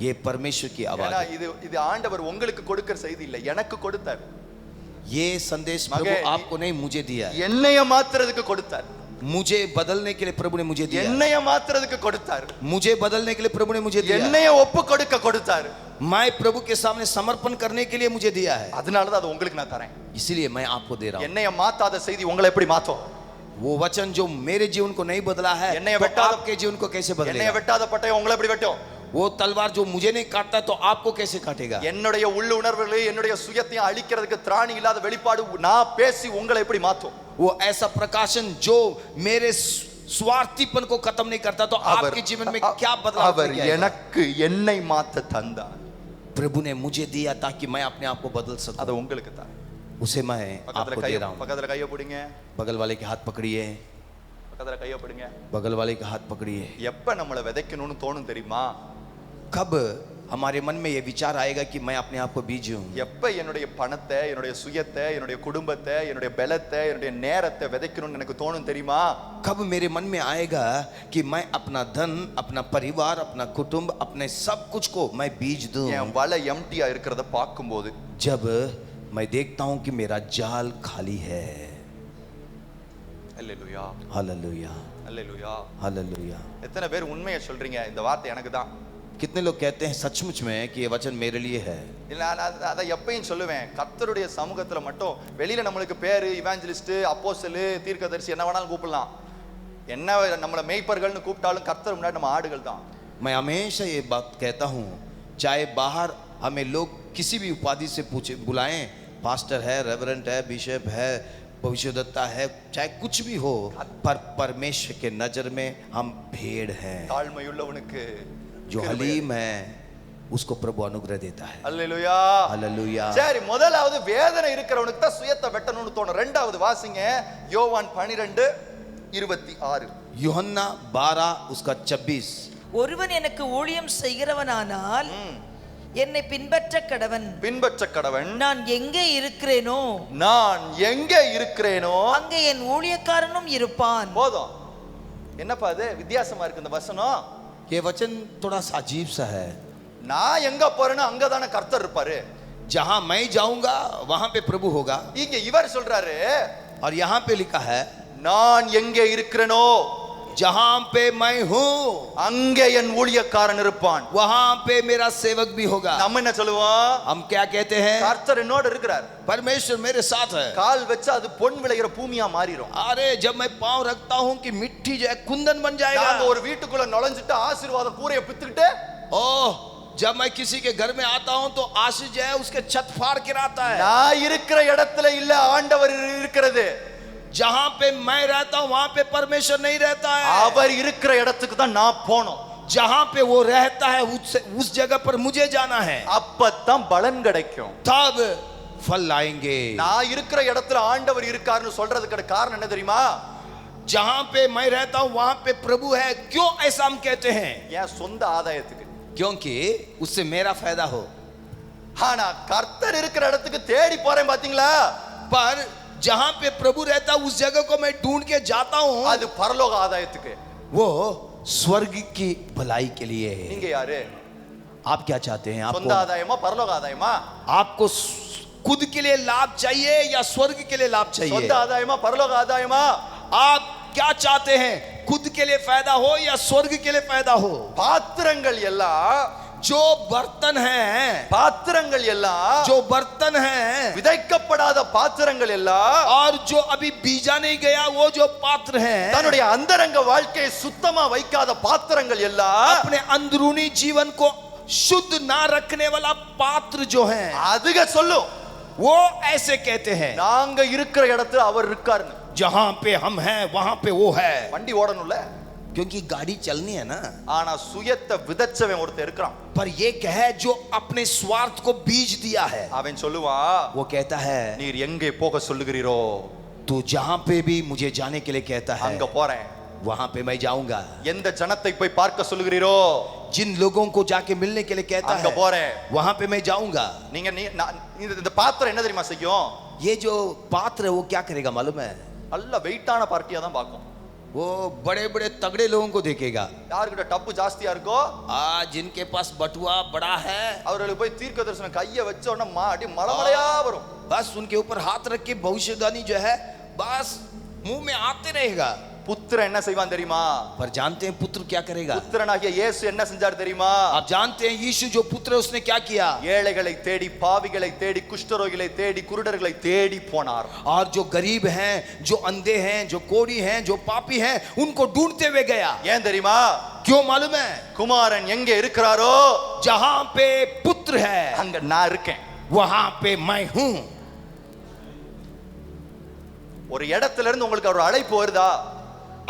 ये परमेश्वर की आवाज ஏன்னா है। இது ஆண்டவர் உங்களுக்கு கொடுக்கிற செய்தி இல்ல, எனக்கு கொடுத்தார். ये संदेश प्रभु मगे- आपको नहीं मुझे दिया है। என்னைய மாத்துறதுக்கு கொடுத்தார். मुझे बदलने के लिए प्रभु ने मुझे दिया है। என்னைய மாத்துறதுக்கு கொடுத்தார். मुझे बदलने के लिए प्रभु ने मुझे दिया है। என்னைய ஒப்பு கொடுக்க கொடுத்தார். मैं प्रभु के सामने समर्पण करने के लिए मुझे दिया है, அதனால தான் அது உங்களுக்கு நான் தரேன். इसीलिए मैं आपको दे रहा हूँ। என்னைய மாத்தாத செய்தி உங்களை எப்படி மாத்தும்? वो वचन जो मेरे जीवन को नहीं बदला है என்னைய तो வெட்டாத- आपके जीवन को कैसे என்னைய बदलेगा? வெட்டாத பட்டயம் உங்களை எப்படி வெட்டும்? वो तलवार जो मुझे नहीं काटता तो आपको कैसे काटेगा? என்னுடைய உள்ள உணர்வுகளை என்னுடைய சுயத்தையும் அழிக்கிறதுக்கு திராணி இல்லாத வெளிப்பாடு நான் பேசி உங்களை எப்படி மாத்தும்? वो ऐसा प्रकाशन जो मेरे स्वार्थीपन को खत्म नहीं करता तो आपके जीवन में क्या बदलाव அவர் लेके आएगा? எனக்கு என்னை மாத்த தந்தார். प्रभु ने मुझे दिया ताकि मैं अपने आप को बदल அது सकूं। உங்களுக்கு தான். उसे मैं பக்கத்துல आपको கைய दे रहा हूं। பக்கத்துல கைய பிடிங்க. बगल वाले के हाथ पकड़िए। பக்கத்துல கைய பிடிங்க. बगल वाले के हाथ पकड़िए। எப்ப நம்மளை விதைக்கணும்னு தோணும் தெரியுமா? कब हमारे मन में ये विचार आएगा कि मैं अपने आप को बीजूं? எப்ப என்னுடைய பணத்தை, என்னுடைய சுயத்தை, என்னுடைய குடும்பத்தை, என்னுடைய பலத்தை, என்னுடைய நேரத்தை விதைக்கணும்னு எனக்கு தோணும் தெரியுமா? कब मेरे मन में आएगा कि मैं अपना धन, अपना परिवार, अपना कुटुंब, अपने सब कुछ को मैं बीज दूं? என் வலை எம்டியா இருக்கிறத பார்க்கும்போது जब मैं देखता हूं कि मेरा जाल खाली है। அல்லேலூயா. हालेलुया। அல்லேலூயா. हालेलुया। எத்தனை பேர் உண்மையை சொல்றீங்க? இந்த வார்த்தை எனக்கு தான். कितने लोग कहते हैं सचमुच में कि ये वचन मेरे लिए है? இல்ல நான் அதை எப்பயும் சொல்லுவேன், கர்த்தருடைய சமூகத்துல மட்டும் வெளியில நம்மளுக்கு பேரு இவாஞ்சலிஸ்ட், அப்போஸ்தலு, தீர்க்கதரிசி என்ன வேணாலும் கூப்பிடலாம். என்ன நம்மள மேய்ப்பர்கள்னு கூப்பிட்டாலும் கர்த்தர் முன்னாடி நம்ம ஆடுகள் தான். मैं हमेशा ये बात कहता हूँ, चाहे बाहर हमें लोग किसी भी उपाधि से पूछे बुलाएं, पास्टर है, रेवरेंट है, बिशप है, भविष्यद्वक्ता है, चाहे कुछ भी हो, पर परमेश्वर के नजर में हम भेड़ हैं। தாழ்மையுள்ளவனுக்கு जो हलीम है, उसको प्रभु अनुग्रह देता है। அல்லேலூயா. हालेलुया। சரி, முதலாவது வேதனை இருக்கிறவனுக்கு தான் சுயத்தை வெட்டணும்னு தோணும். ரெண்டாவது வாசிங்க யோவான் 12:26. यूहन्ना 12 उसका 26। ஒருவன் எனக்கு ஊழியம் செய்கிறவனானால் என்னை பின்பற்ற கடவன். பின்பற்ற கடவன். நான் எங்கே இருக்கிறேனோ நான் எங்கே இருக்கிறேனோ அங்கே என் ஊழியக்காரனும் இருப்பான். போதும். என்னப்பா அது வித்தியாசமா இருக்கு இந்த வசனம். ये वचन थोड़ा सा अजीब सा है। நான் எங்க போறேனோ அங்கதானே கர்த்தர் இருப்பாரு. जहां मैं जाऊंगा वहां पे प्रभु होगा। இங்க இவர் சொல்றாரு, और यहाँ पे लिखा है நான் எங்கே இருக்கிறேனோ जहां पे मैं हूं அங்கே என் ஊழியக்காரன் இருப்பான். वहां पे मेरा सेवक भी होगा। நம்ம என்ன சொல்லுவோம்? हम क्या कहते हैं? கர்த்தர் என்னோட இருக்கிறார். परमेश्वर मेरे साथ है। கால் வச்சா அது பொன் விளையிற பூமியா மாறிடும். अरे जब मैं पांव रखता हूं कि मिट्टी जो है कुंदन बन जाएगा। நாங்க ஒரு வீட்டுக்குள்ள நுழைஞ்சிட்டு ஆசீர்வாதம் கூரையை பித்துக்கிட்டு ओह, जब मैं किसी के घर में आता हूं तो आशीष जो है उसके छत फाड़ गिराता है। நான் இருக்கிற இடத்துல இல்ல ஆண்டவர் இருக்கிறது. जहां पे मैं रहता हूं वहां पे परमेश्वर नहीं रहता है। அவர் இருக்கிற இடத்துக்கு தான் நான் போணும். जहां पे वो रहता है उस जगह पर मुझे जाना है। அப்பதான் பலன் கிடைக்கும். तब फल लाएंगे। நான் இருக்கிற இடத்துல ஆண்டவர் இருக்காருன்னு சொல்றதுக்கு காரணம் என்ன தெரியுமா? जहां पे मैं रहता हूं वहां पे प्रभु है। क्यों ऐसा हम कहते हैं? என் சொந்த ஆதாயத்துக்கு. क्योंकि उससे मेरा फायदा हो। ஆனா கர்த்தர் இருக்கிற இடத்துக்கு தேடி போறேன் பாத்தீங்களா? पर जहां पे प्रभु रहता उस जगह को मैं ढूंढ के जाता हूं, அது பரலோக ஆதாயத்துக்கு. वो स्वर्ग की भलाई के लिए है। நீங்க யாரு? आप क्या चाहते हैं? சொந்த ஆதாயமா பரலோக ஆதாயமா? आपको खुद के लिए लाभ चाहिए या स्वर्ग के लिए लाभ சொந்த चाहिए? ஆதாயமா பரலோக ஆதாயமா? आप क्या चाहते हैं? खुद के लिए फायदा हो या स्वर्ग के लिए फायदा हो? பாத்திரங்கள் எல்லாம் जो बर्तन हैं, பாத்திரங்கள் எல்லாம் जो बर्तन हैं விதைக்கப்படாத பாத்திரங்கள் எல்லாம் और जो अभी बीजा नहीं गया वो जो पात्र हैं, தன்னுடைய அந்தரங்க வாழ்க்கையை சுத்தமா வைக்காத பாத்திரங்கள் எல்லாம் अपने अंदरूनी जीवन को शुद्ध ना रखने वाला पात्र जो है, அதுக சொல்லும் वो ऐसे कहते हैं நாங்க இருக்கிற இடத்துல அவர் இருக்காருன்னு. जहां पे हम हैं वहां पे वो है। வண்டி ஓடணும்ல, क्योंकि गाड़ी चलनी है ना। ஆனா சுயத்தை விதைச்சவன் ஒருத்தர் இருக்கிறான். पर ये कहे जो अपने स्वार्थ को बीज दिया है, அவன் சொல்லுவான், वो कहता है நீர் எங்கே போக சொல்லுகிறீரோ तू जहां पे भी मुझे जाने के लिए कहता है அங்க போறேன். वहां पे मैं जाऊंगा। எந்த ஜனத்தை போய் பார்க்க சொல்லுகிறீரோ जिन लोगों को जाके मिलने के लिए कहता அங்க है போறேன். वहां पे मैं जाऊंगा। நீங்க இந்த பாத்திரம் என்ன தெரியுமா செய்யும்? ये जो पात्र है वो क्या करेगा मालूम है? நல்ல வெயிட்டான பார்ட்டியா தான் பார்க்கும். वो बड़े बड़े तगड़े लोगों को देखेगा। யார்கிட்ட டப்பு ஜாஸ்தியா இருக்கோ जिनके पास बटुआ बड़ा है அவர்களுக்கு போய் தீர்க்க தரிசனம் கையை வச்ச உடனே மாடி மலமலையா வரும். बस उनके ऊपर हाथ रख के भविष्यवाणी जो है बस मुंह में आते रहेगा। புத்திரன் என்ன செய்வான் தெரியுமா? पर जानते हैं पुत्र क्या करेगा? புத்திரனாகிய இயேசு என்ன செஞ்சார் தெரியுமா? आप जानते हैं यीशु जो पुत्र है उसने क्या किया? ஏழைகளை தேடி, பாவிகளை தேடி, குஷ்டரோகிகளை தேடி, குருடர்களை தேடி போனார். और जो गरीब हैं, जो अंधे हैं, जो कोढ़ी हैं, जो पापी हैं, उनको ढूंढते हुए गया। ஏன் தெரியுமா? क्यों मालूम है? குமாரன் எங்கே இருக்கிறாரோ जहां पे पुत्र है அங்க நான் இருக்கேன். वहां पे मैं हूं। ஒரு இடத்துல இருந்து உங்களுக்கு ஒரு அழைப்பு வருதா?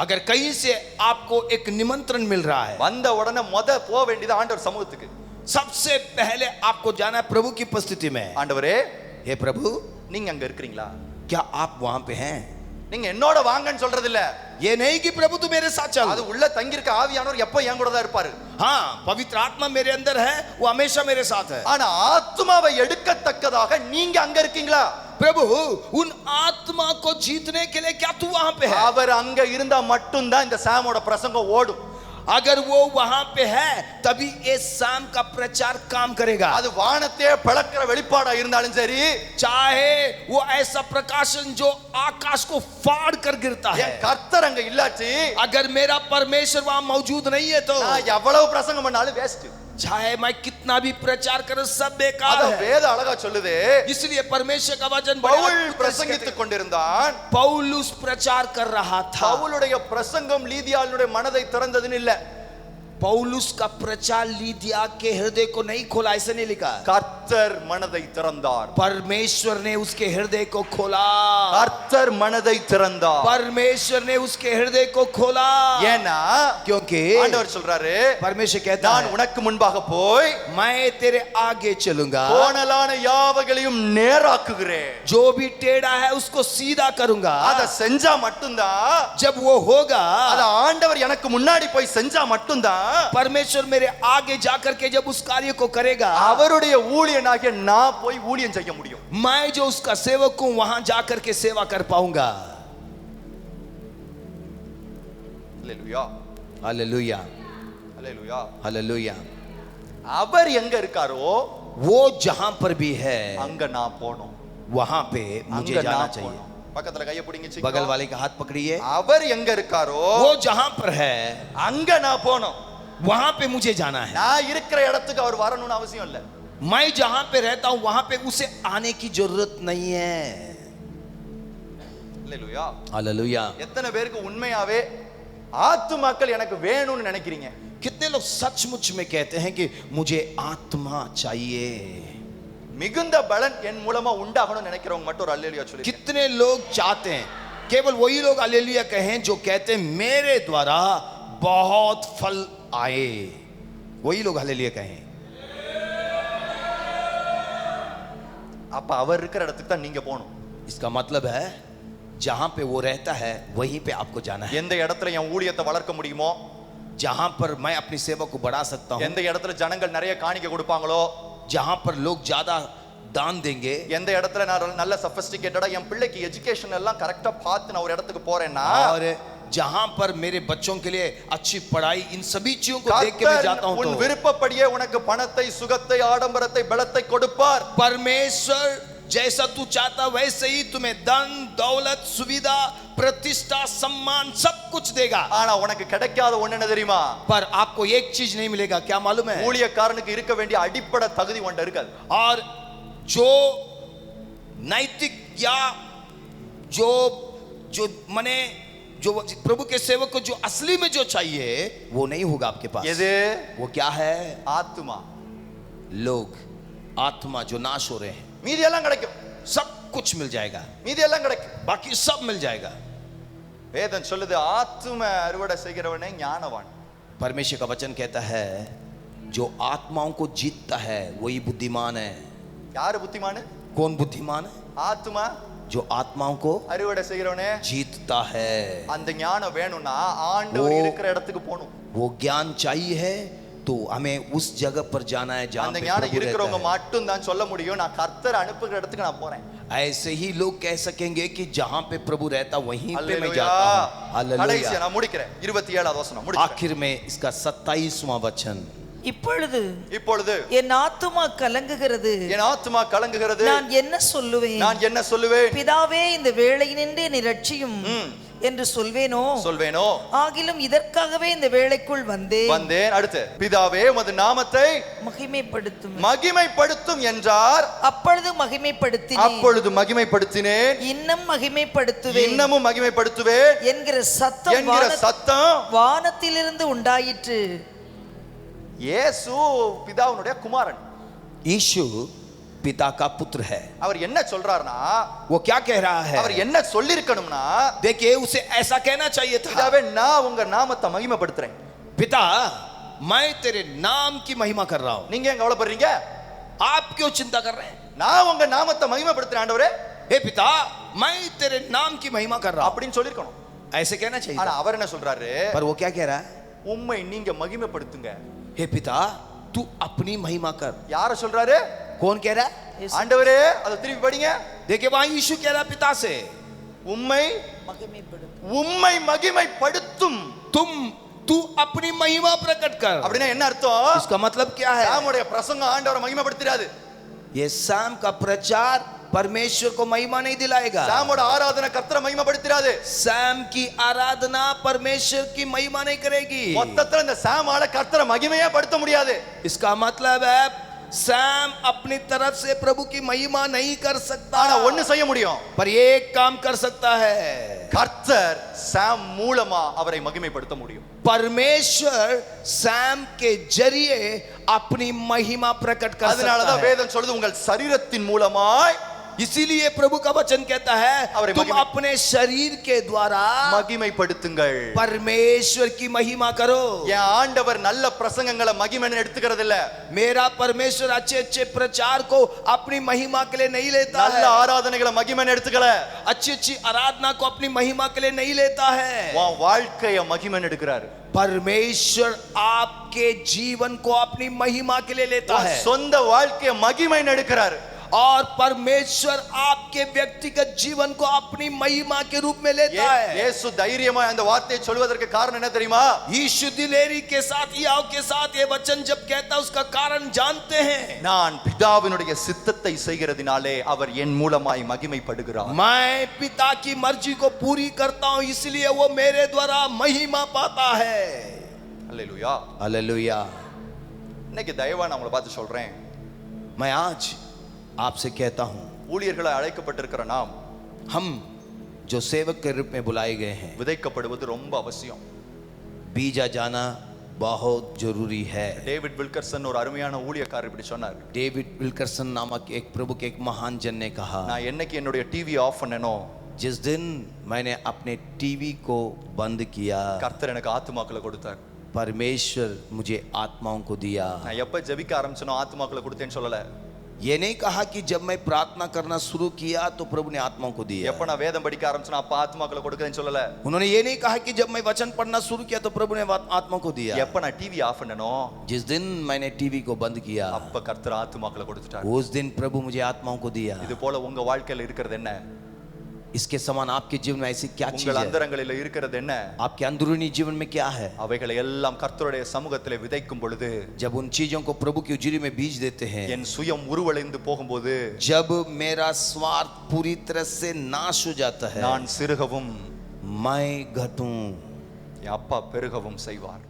अगर कहीं से आपको एक निमंत्रण मिल रहा है, வந்த உடனே போக வேண்டியது ஆண்டவர் சமூகத்துக்கு. सबसे पहले आपको जाना है प्रभु की उपस्थिति में। ஆண்டவரே, हे प्रभु, நீங்க அங்க இருக்கிறீங்களா? क्या आप वहां पे हैं? நீங்க என்னோட வாங்கன்னு சொல்றது இல்ல. ये नहीं कि प्रभु तू मेरे साथ चल। அது உள்ள தங்கி இருக்க ஆவியானவர் எப்ப என் கூட தான் இருப்பாரு. हाँ, पवित्र आत्मा मेरे अंदर है, वो हमेशा मेरे साथ है। ஆனா ஆத்மாவை எடுக்கத்தக்கதாக நீங்க அங்க இருக்கீங்களா? प्रभु, उन आत्मा को जीतने के लिए क्या तू वहां पे है? அவர் அங்க இருந்தா மட்டும்தான் இந்த சாமோட பிரசங்கம் ஓடும். अगर वो वहां पे है तभी ये शाम का प्रचार काम करेगा। அது வானத்தையே பிளக்கிற வெளிப்பாடா இருந்தாலும் சரி, चाहे वो ऐसा प्रकाशन जो आकाश को फाड़ कर गिरता है, என் கர்த்தர் அங்க இல்லாட்டி अगर मेरा परमेश्वर वहां मौजूद नहीं है तो நான் எவ்வளவு பிரசங்கம் பண்ணாலும் வேஸ்ட். चाहे मैं कितना भी प्रचार करूं सब बेकार அத है। வேத அழகா சொல்லுது. इसलिए परमेश्वर का वचन பவுல் பிரசங்கித்துக் கொண்டிருந்தான். पौलुस प्रचार कर रहा था। பவுலுடைய பிரசங்கம் லீதியாளுடைய மனதை திறந்ததுன்னு இல்ல. पौलुस का प्रचार लीदिया के हृदय को नहीं खोला, ऐसे नहीं लिखा। கர்த்தர் மனதை திறந்தார். परमेश्वर ने उसके हृदय को खोला. கர்த்தர் மனதை திறந்தார். परमेश्वर ने उसके हृदय को खोला. ஏன்னா क्योंकि ஆண்டவர் சொல்றாரு, परमेश्वर कहता நான் है உனக்கு முன்பாக போய் मैं तेरे आगे चलूंगा. கோணலான யாவகளையும் நேராக்குகிறேன். जो भी टेढ़ा है उसको सीधा करूंगा. அத செஞ்சா மட்டும்தான், जब वो होगा, அத ஆண்டவர் எனக்கு முன்னாடி போய் செஞ்சா மட்டும்தான் परमेश्वर मेरे आगे जाकर के जब उस कार्य को करेगा, அவருடைய ஊழியனாகிய நான் போய் ஊழியம் செய்ய முடியும். मैं जो उसका सेवक हूं वहां जाकर के सेवा कर पाऊंगा. அல்லேலூயா, हालेलुया, அல்லேலூயா. हालेलुया. அவர் எங்க இருக்காரோ वो जहां पर भी है அங்க நான் போணும். वहां पे मुझे அங்க जाना நான் चाहिए. போணும். பக்கத்துல கைய பிடிங்க. बगल वाले का हाथ पकड़िए. அவர் எங்க இருக்காரோ वो जहां पर है அங்க நான் போணும். वहां पे मुझे जाना है. நான் இருக்கிற இடத்துக்கு அவர் வரணும்னு அவசியம் இல்ல. मैं जहां पे रहता हूं वहां पे उसे आने की जरूरत नहीं है. அல்லேலூயா. हालेलुया. எத்தனை பேருக்கு உண்மையாவே ஆத்துமாக்கள் எனக்கு வேணும்னு நினைக்கிறீங்க? कितने लोग सचमुच में कहते हैं कि मुझे आत्मा चाहिए. மிகுந்த பலன் என் மூலமா உண்டாகணும்னு நினைக்கிறவங்க மட்டும் ஒரு அல்லேலூயா சொல்லி. कितने लोग चाहते हैं, केवल वही लोग हालेलुया कहें जो कहते हैं मेरे द्वारा बहुत फल आए. वही लोग हालेलुया कहें. அப்ப அவர் இருக்கிற இடத்துக்கு தான் நீங்க போகணும். इसका मतलब है जहां पे वो रहता है वहीं पे आपको जाना है. எந்த இடத்துல என் ஊழியத்தை வளர்க்க முடியுமோ, जहां पर मैं अपनी सेवा को बढ़ा सकता हूं, எந்த இடத்துல ஜனங்கள் நிறைய காணிக்கை கொடுப்பாங்களோ, जहां पर लोग ज्यादा दान देंगे, எந்த இடத்துல நான் நல்ல சஃபிஸ்டிகேட்டடா என் பிள்ளைக்கு எஜுகேஷன் எல்லாம் கரெக்டா பார்த்து நான் ஒரு இடத்துக்கு போறேன்னா, और जहां पर मेरे बच्चों के लिए अच्छी पढ़ाई, इन सभी चीजों को देख के मैं जाता हूं, உன் तो விருப்பப்படியே உனக்கு பணத்தை, சுகத்தை, ஆடம்பரத்தை, பலத்தை கொடுப்பார். परमेश्वर जैसा तू चाहता वैसे ही तुम्हें धन, दौलत, सुविधा, प्रतिष्ठा, सम्मान सब कुछ देगा. ஆனா உனக்கு கிடைக்காத ஒண்ணு என்ன தெரியுமா? पर आपको एक चीज नहीं मिलेगा. क्या मालूम है? ஊழியக்காரனுக்கு இருக்க வேண்டிய அடிப்படை தகுதி ஒன்று இருக்காது. और जो नैतिक या जो जो माने जो प्रभु के सेवक को जो असली में जो चाहिए वो नहीं होगा आपके पास. எது? वो क्या है? ஆத்துமா. लोग आत्मा जो नाश हो रहे हैं. மீதி எல்லாம் கிடைக்கும். सब कुछ मिल जाएगा, மீதி எல்லாம் கிடைக்கும். बाकी सब मिल जाएगा. வேதம் சொல்லுது, ஆத்தும அறுவடை செய்கிறவனே ஞானவான். परमेश्वर का वचन कहता है जो आत्माओं को जीतता है वही बुद्धिमान है. யாரு புத்திமானு? कौन बुद्धिमान है? ஆத்துமா जो आत्माओं को அறுவடை செய்கிறவனே. जीतता है. அந்த ஞானம் வேணும்னா ஆண்டவர் இருக்கிற இடத்துக்கு போகணும். वो ज्ञान चाहिए है तो हमें उस जगह पर जाना है जहां அந்த पे ஞானம் प्रभु இருக்கிறவங்க रहता है. மட்டும் தான் சொல்ல முடியும், நான் கர்த்தர் அனுப்புகிற இடத்துக்கு நான் போறேன். ऐसे ही लोग कह सकेंगे कि जहां पे प्रभु रहता वहीं पे मैं அல்லேலூயா. जाता हूं. கடைசியா हालेलुया. நான் முடிக்கிறேன். 27வது வசனம் முடிக்கிறேன். आखिर में इसका 27वां वचन. இப்பொழுது இப்பொழுது என் ஆத்துமா கலங்குகிறது, என் ஆத்துமா கலங்குகிறது, நான் என்ன சொல்லுவேன்? நான் என்ன சொல்லுவேன்? பிதாவே இந்த வேளையினின்று என்னை ரட்சியும் என்று சொல்வேனோ? சொல்வேனோ? ஆகிலும் இதற்காகவே இந்த வேளைக்குள் வந்தேன். வந்தேன். அடுத்து, பிதாவே உமது நாமத்தை மகிமைப்படுத்தும். மகிமைப்படுத்தும் என்றார். அப்பொழுது மகிமைப்படுத்தினேன், அப்பொழுது மகிமைப்படுத்தினேன், இன்னும் மகிமைப்படுத்துவேன் இன்னமும் மகிமைப்படுத்துவேன் என்கிற சத்தம் என்கிற சத்தம் வானத்திலிருந்து உண்டாயிற்று. இயேசு பிதாவினுடைய குமாரன். यीशु पिता का पुत्र है. அவர் என்ன சொல்றாருன்னா, वो क्या कह रहा है? அவர் என்ன சொல்லிருக்கணும்னா, देखिए उसे ऐसा कहना चाहिए था, பிதாவே நான் உங்க நாமத்தை மகிமைப்படுத்துறேன். पिता मैं तेरे नाम की महिमा कर रहा हूं. நீங்க ஏன் கவலைப்படுறீங்க? आप क्यों चिंता कर रहे हैं? நான் உங்க நாமத்தை மகிமைப்படுத்துறேன் ஆண்டவரே. हे पिता मैं तेरे नाम की महिमा कर रहा हूं. அப்படின்னு சொல்லிருக்கணும். ऐसे कहना चाहिए ஆனா था. அவர் என்ன சொல்றாரு? पर वो क्या कह रहा है? உம்மை நீங்க மகிமைப்படுத்துங்க. हे पिता तू अपनी महिमा कर. யார சொல்றாரு? कौन कह रहा है? ஆண்டவரே. அதை திருப்பி படிங்க. देखिए वहां यीशु कह रहा है पिता से, உம்மை மகிமைப்படுத்தும். உம்மை மகிமைப்படுத்தும். तू अपनी महिमा प्रकट कर. அப்படின்னா என்ன அர்த்தம்? इसका मतलब क्या है? சாமுடைய பிரசங்கம் ஆண்டவரை மகிமைப்படுத்திராது. ये शाम का प्रचार परमेश्वर को महिमा नहीं दिलाएगा. சாமோட ஆராதனை கர்த்தரை மகிமைப்படுத்திராது. शाम की आराधना परमेश्वर की महिमा नहीं करेगी. மொத்தத்துல இந்த சாமால கர்த்தரை மகிமையே படுத்த முடியாது. इसका मतलब है सैम अपनी तरफ से प्रभु की महिमा नहीं कर सकता, ஆனா ஒண்ணு செய்ய முடியும். पर एक काम कर सकता है. கர்த்தர் சாம் மூலமா அவரை மகிமைப்படுத்த முடியும். परमेश्वर सैम के जरिए अपनी महिमा प्रकट कर सकता அதனாலதான் है। வேதம் சொல்லுது உங்கள் சரீரத்தின் மூலமாய் इसीलिए प्रभु का वचन कहता है அவரை तुम மகிமை- अपने शरीर के द्वारा மகிமைப்படுத்துங்கள். परमेश्वर की महिमा करो। என் ஆண்டவர் நல்ல பிரசங்கங்களை மகிமைன்னு எடுத்துக்கிறது இல்ல. मेरा परमेश्वर अच्छे अच्छे प्रचार को अपनी महिमा के लिए नहीं लेता நல்ல है, ஆராதனைகளை மகிமைன்னு எடுத்துக்கல. अच्छी अच्छी आराधना को अपनी महिमा के लिए नहीं लेता है। உன் வாழ்க்கைய மகிமைன்னு எடுக்கிறாரு. परमेश्वर आपके जीवन को अपनी महिमा के लिए लेता உன் है சொந்த வாழ்க்கைய மகிமைன்னு எடுக்கிறாரு. और परमेश्वर आपके व्यक्तिगत जीवन को अपनी महिमा के रूप में लेता है। இயேசு தைரியமா அந்த வார்த்தையை சொல்வதற்கு காரணம் என்ன தெரியுமா? यीशु दिलेरी के साथ याव के साथ ये वचन जब कहता है उसका कारण जानते हैं। நான் பிதாவினுடைய சித்தத்தை செய்கிறதினாலே அவர் என் மூலமாய் மகிமைப்படுகிறார். मैं पिता की मर्जी को पूरी करता हूं इसलिए वो मेरे द्वारा महिमा पाता है। அல்லேலூயா. हालेलुया। இன்னைக்கு தயவா நான் உங்களை பார்த்து சொல்றேன், मैं आज आपसे कहता हूं ஊழியர்களை அழைக்கப்பட்டிருக்கிற நாம் हम जो सेवक के रूप में बुलाए गए हैं விதைக்கப்படுவது ரொம்ப அவசியம். बीजा जाना बहुत जरूरी है। டேவிட் வில்கர்சன் ஒரு அருமையான ஊழியக்காரர் இப்படி சொன்னார், डेविड विल्करसन नामक एक प्रभु के एक महान जन ने कहा, நான் என்னைக்கு என்னுடைய டிவி ஆஃப் பண்ணனோ जिस दिन मैंने अपने टीवी को बंद किया கர்த்தர் எனக்கு ஆத்துமாக்களை கொடுத்தார். परमेश्वर मुझे आत्माओं को दिया। நான் எப்ப ஜெபிக்க ஆரம்பிச்சனோ ஆத்துமாக்களை கொடுத்தேன்னு சொல்லல. ये नहीं कहा कि जब मैं प्रार्थना करना शुरू किया तो प्रभु ने आत्माओं को दिया। எப்ப நான் வேதம் படிக்க ஆரம்பிச்சனோ அப்ப ஆத்துமாக்களை கொடுக்கறேன்னு சொல்லல. उन्होंने ये नहीं कहा कि जब मैं वचन पढ़ना शुरू किया तो प्रभु ने आत्माओं को दिया। எப்ப நான் டிவி ஆஃப் பண்ணனோ जिस दिन मैंने टीवी को बंद किया அப்ப கர்த்தர் ஆத்துமாக்களை கொடுத்துட்டார். उस दिन प्रभु मुझे आत्माओं को दिया। இது போல உங்க வாழ்க்கையில இருக்கிறது என்ன? इसके समान आपके जीवन में ऐसी क्या चीज உங்கள் है? அந்தரங்களில இருக்கிறது என்ன? आपके अंदरूनी जीवन में क्या है? அவைகளை எல்லாம் கர்த்தருடைய சமூகத்திலே விதைக்கும் பொழுது, जब उन चीजों को प्रभु की उजरी में बीज देते हैं, என் சுயம் உருவளைந்து போகும்போது, जब मेरा स्वार्थ पूरी तरह से नाश हो जाता है, நான் சிறுகவும் मैं घटूं, என் அப்பா பெருகவும் செய்வார்.